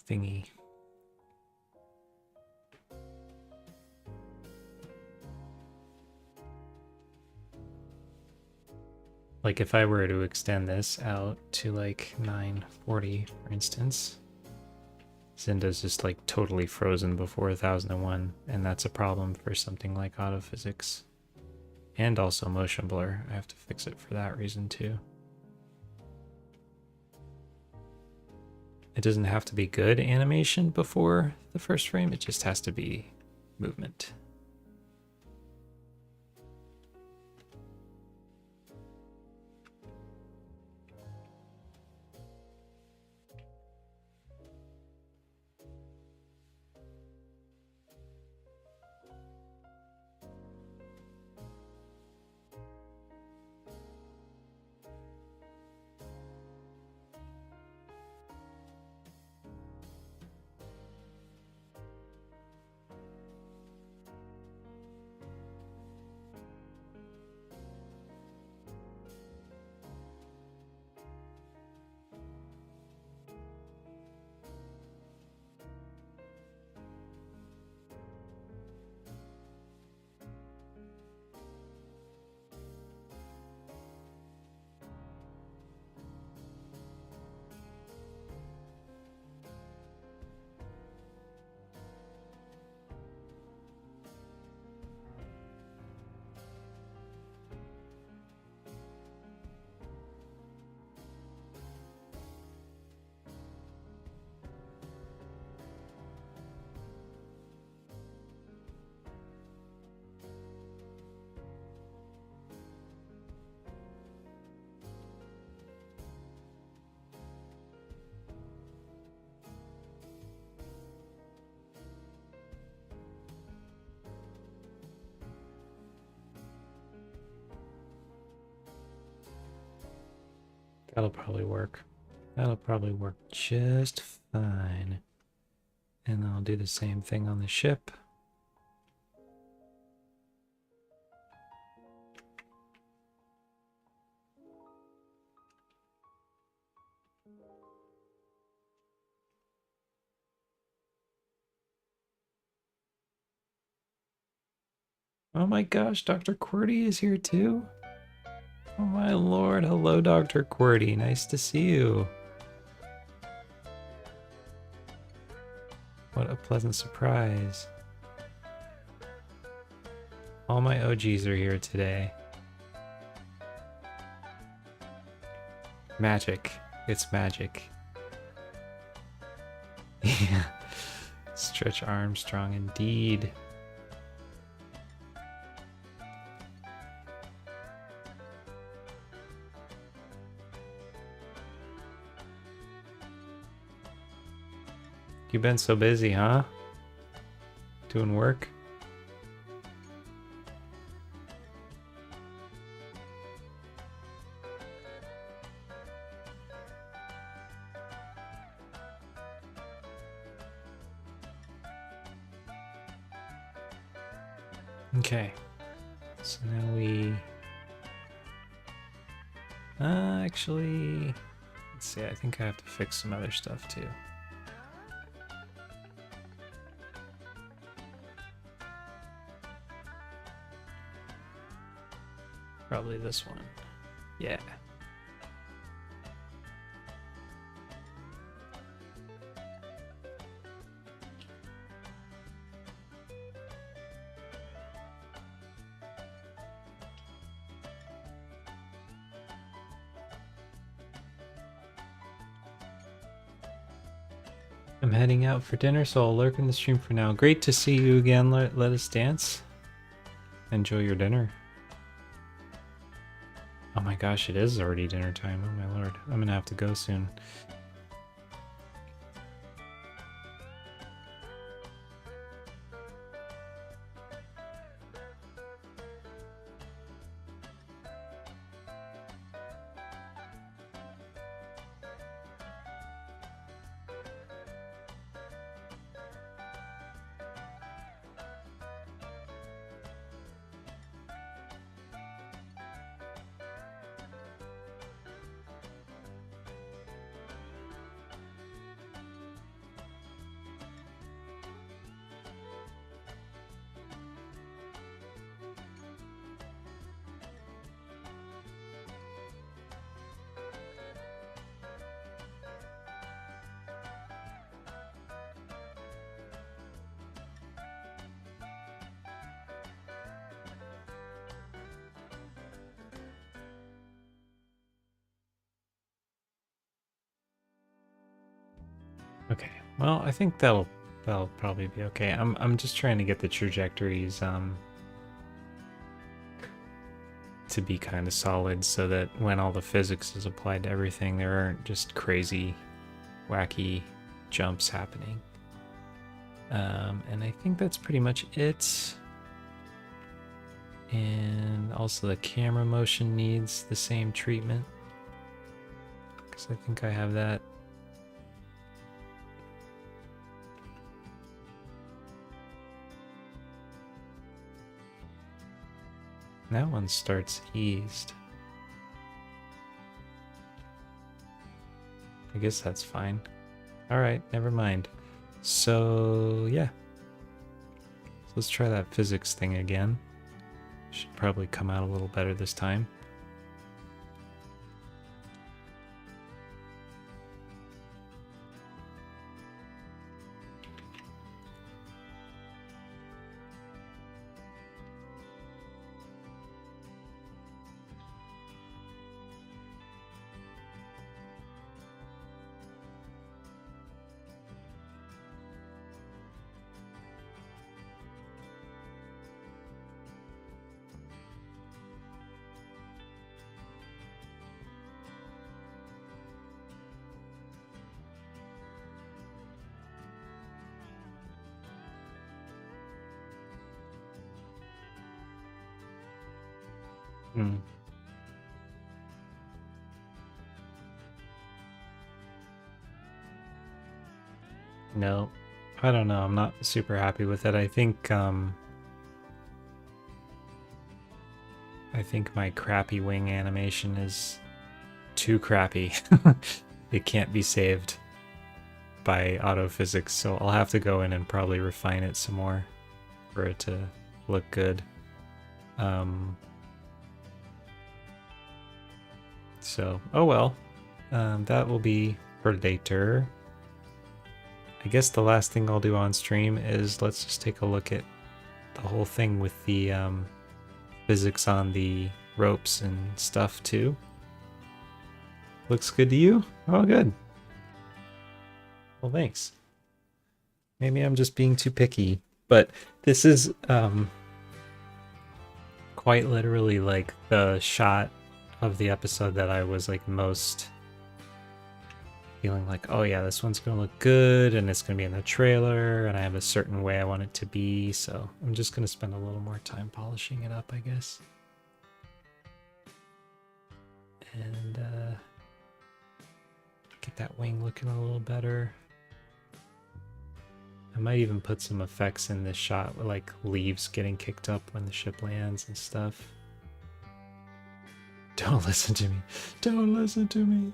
Speaker 1: thingy. Like if I were to extend this out to like 940, for instance, Zinda's just like totally frozen before 1001, and that's a problem for something like autophysics. And also motion blur. I have to fix it for that reason too. It doesn't have to be good animation before the first frame, it just has to be movement. That'll probably work. That'll probably work just fine. And I'll do the same thing on the ship. Oh my gosh, Dr. QWERTY is here too? Oh my lord, hello Dr. QWERTY, nice to see you. What a pleasant surprise. All my OGs are here today. Magic. It's magic. Yeah. Stretch Armstrong indeed. You've been so busy, huh? Doing work? Okay. So now we... actually... Let's see, I think I have to fix some other stuff too. Probably this one. Yeah. I'm heading out for dinner, so I'll lurk in the stream for now. Great to see you again. Let us dance. Enjoy your dinner. Oh my gosh, it is already dinner time. Oh my lord. I'm gonna have to go soon. Okay, well, I think that'll probably be okay. I'm just trying to get the trajectories to be kind of solid so that when all the physics is applied to everything, there aren't just crazy, wacky jumps happening. And I think that's pretty much it. And also the camera motion needs the same treatment, because I think I have that. That one starts eased. I guess that's fine. Alright, never mind. So, yeah. So let's try that physics thing again. Should probably come out a little better this time. No, I don't know. I'm not super happy with it. I think my crappy wing animation is too crappy. It can't be saved by autophysics, so I'll have to go in and probably refine it some more for it to look good. So, oh well. That will be for later. I guess the last thing I'll do on stream is let's just take a look at the whole thing with the physics on the ropes and stuff too. Looks good to you? Oh, good. Well, thanks. Maybe I'm just being too picky, but this is quite literally like the shot of the episode that I was like most feeling like, oh yeah, this one's gonna look good and it's gonna be in the trailer and I have a certain way I want it to be, so I'm just gonna spend a little more time polishing it up, I guess. And get that wing looking a little better. I might even put some effects in this shot, like leaves getting kicked up when the ship lands and stuff. Don't listen to me. Don't listen to me.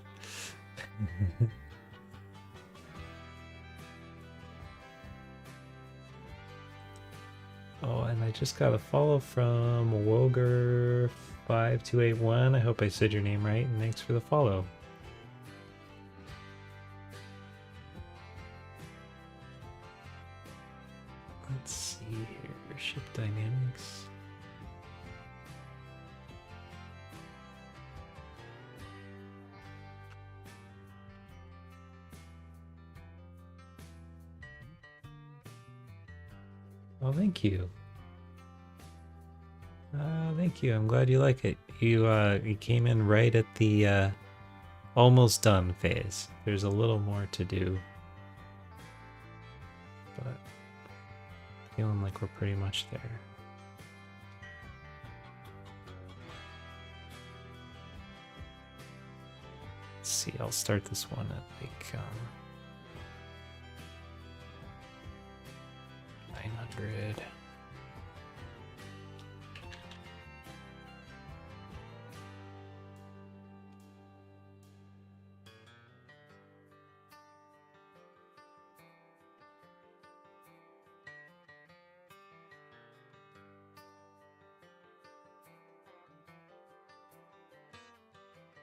Speaker 1: Oh, and I just got a follow from Woger5281. I hope I said your name right, and thanks for the follow. Let's see here. Ship dynamics. Oh, thank you. Thank you. I'm glad you like it. You came in right at the almost done phase. There's a little more to do, but feeling like we're pretty much there. Let's see. I'll start this one at like 900.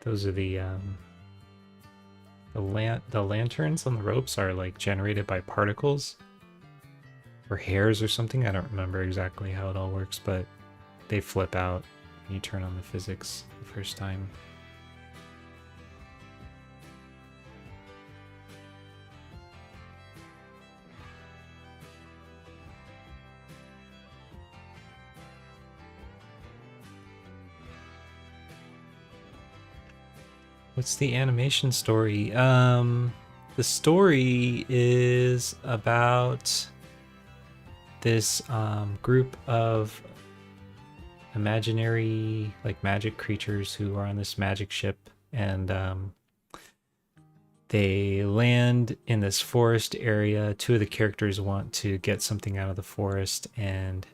Speaker 1: Those are the lanterns on the ropes are like generated by particles or hairs or something. I don't remember exactly how it all works, but they flip out when you turn on the physics the first time. What's the animation story? The story is about this group of imaginary, like, magic creatures who are on this magic ship, and they land in this forest area. Two of the characters want to get something out of the forest, and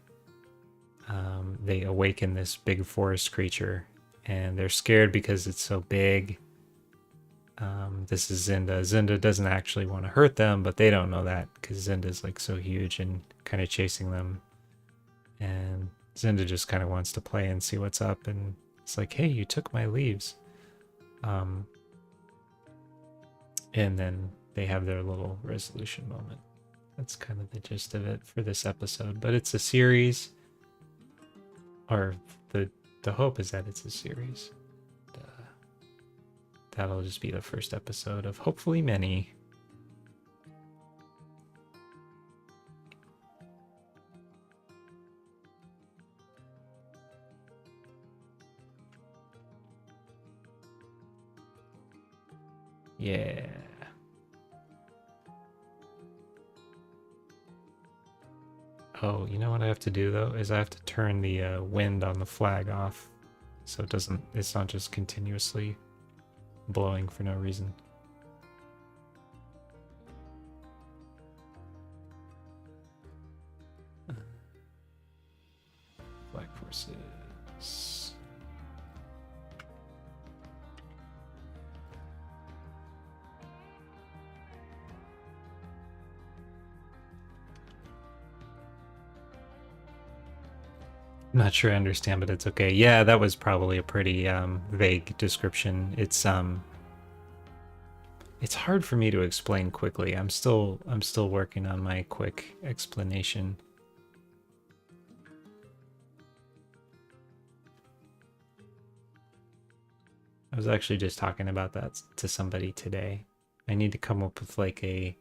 Speaker 1: they awaken this big forest creature, and they're scared because it's so big. This is Zinda. Zinda doesn't actually want to hurt them, but they don't know that because Zinda's like so huge and kind of chasing them. And Zinda just kind of wants to play and see what's up. And it's like, hey, you took my leaves. And then they have their little resolution moment. That's kind of the gist of it for this episode. But it's a series, or the hope is that it's a series. That'll just be the first episode of hopefully many. Yeah. Oh, you know what I have to do though? Is I have to turn the wind on the flag off so it's not just continuously blowing for no reason. sources. I'm not sure I understand, but it's okay. Yeah, that was probably a pretty vague description. It's hard for me to explain quickly. I'm still working on my quick explanation. I was actually just talking about that to somebody today. I need to come up with like a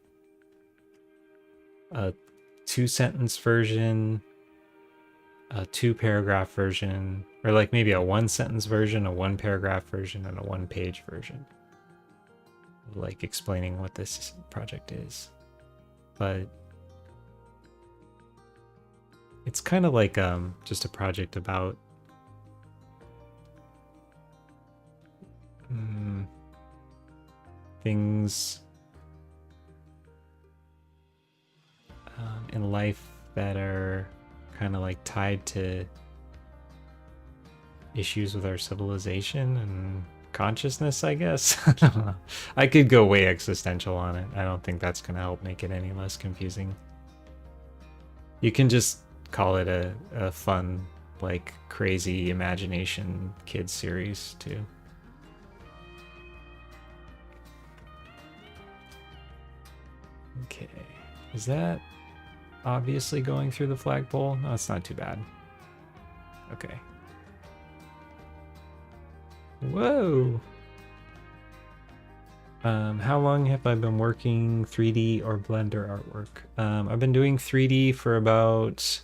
Speaker 1: 2-sentence version, a 2-paragraph version, or like maybe a 1-sentence version, a 1-paragraph version, and a 1-page version. Like explaining what this project is. But it's kind of like just a project about things in life that are kind of like tied to issues with our civilization and consciousness, I guess. I don't know. I could go way existential on it. I don't think that's going to help make it any less confusing. You can just call it a fun, like, crazy imagination kids series, too. Okay. Is that obviously going through the flagpole? No, it's not too bad. Okay. Whoa! How long have I been working 3D or Blender artwork? I've been doing 3D for about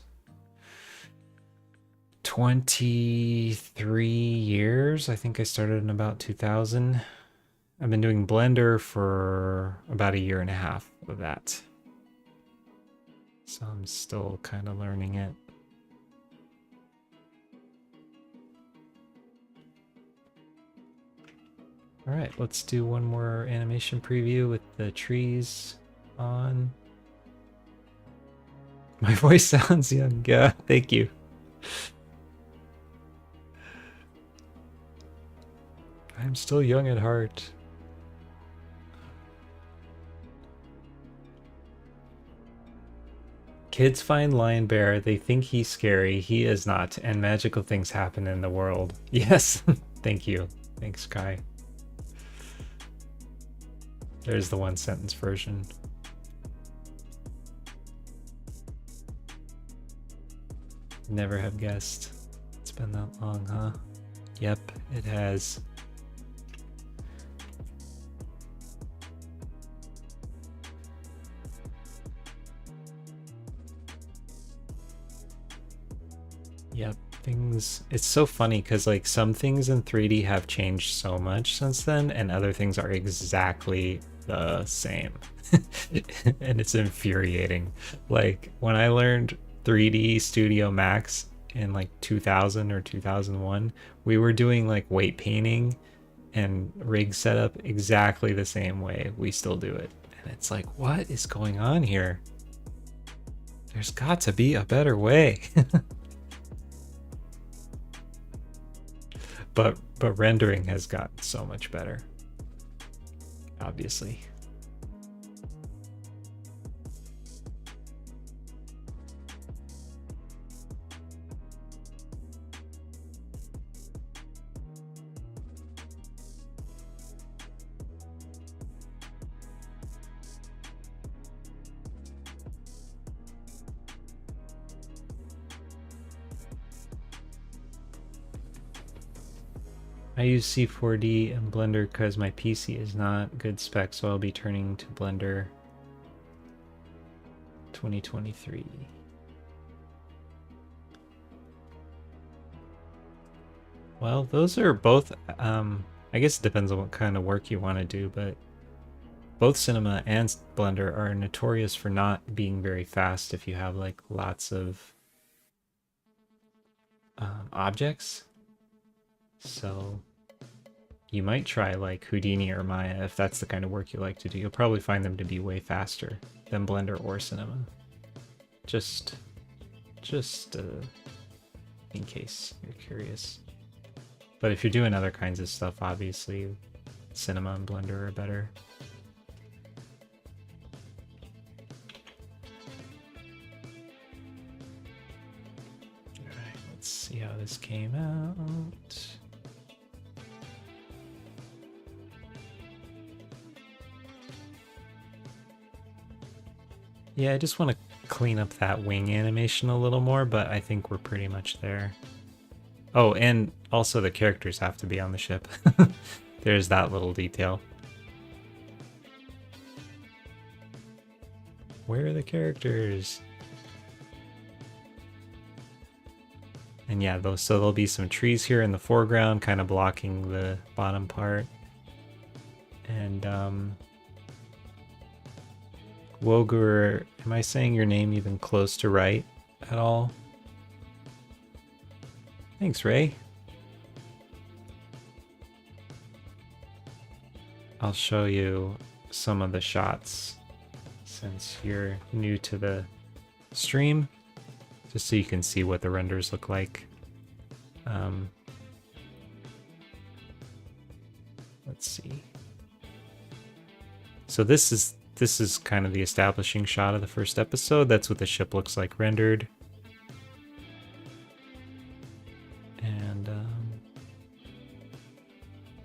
Speaker 1: 23 years. I think I started in about 2000. I've been doing Blender for about 1.5 years of that. So I'm still kind of learning it. All right, let's do one more animation preview with the trees on. My voice sounds young. Yeah, thank you. I'm still young at heart. Kids find Lion Bear, they think he's scary, he is not, and magical things happen in the world. Yes, thank you. Thanks, Kai. There's the 1-sentence version. Never have guessed. It's been that long, huh? Yep, it has. Yep, things, it's so funny because like some things in 3D have changed so much since then and other things are exactly the same. And it's infuriating. Like when I learned 3D Studio Max in like 2000 or 2001, we were doing like weight painting and rig setup exactly the same way. We still do it. And it's like, what is going on here? There's got to be a better way. But rendering has gotten so much better, obviously. I use C4D and Blender because my PC is not good spec, so I'll be turning to Blender 2023. Well, those are both, I guess it depends on what kind of work you want to do, but both Cinema and Blender are notorious for not being very fast if you have like lots of objects. So you might try like Houdini or Maya if that's the kind of work you like to do. You'll probably find them to be way faster than Blender or Cinema. Just in case you're curious. But if you're doing other kinds of stuff, obviously Cinema and Blender are better. Alright, let's see how this came out. Yeah, I just want to clean up that wing animation a little more, but I think we're pretty much there. Oh, and also the characters have to be on the ship. There's that little detail. Where are the characters? And yeah, so there'll be some trees here in the foreground, kind of blocking the bottom part. And Wogur, am I saying your name even close to right at all? Thanks, Ray. I'll show you some of the shots since you're new to the stream, just so you can see what the renders look like. Let's see. So this is kind of the establishing shot of the first episode. That's what the ship looks like rendered. And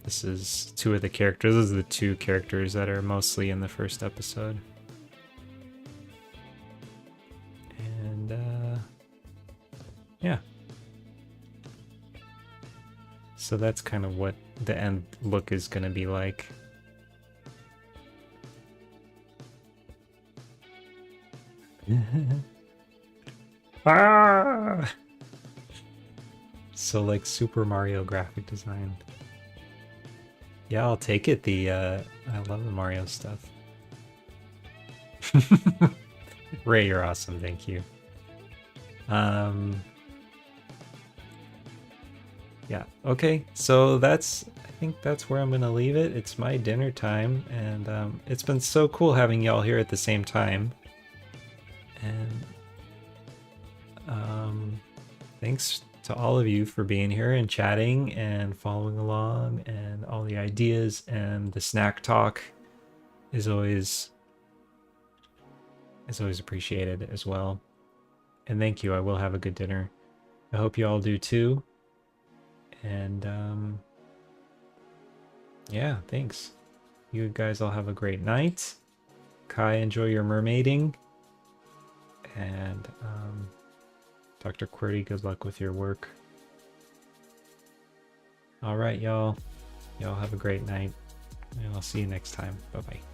Speaker 1: this is two of the characters. Those are the two characters that are mostly in the first episode. And yeah. So that's kind of what the end look is going to be like. Ah! So like Super Mario graphic design. Yeah, I'll take it. I love the Mario stuff. Ray, you're awesome. Thank you. Yeah. Okay. So I think that's where I'm gonna leave it. It's my dinner time, and it's been so cool having y'all here at the same time. And thanks to all of you for being here and chatting and following along, and all the ideas, and the snack talk is always appreciated as well. And thank you. I will have a good dinner. I hope you all do too. And yeah, thanks. You guys all have a great night. Kai, enjoy your mermaiding. And Dr. QWERTY, good luck with your work. All right, y'all. Y'all have a great night. And I'll see you next time. Bye-bye.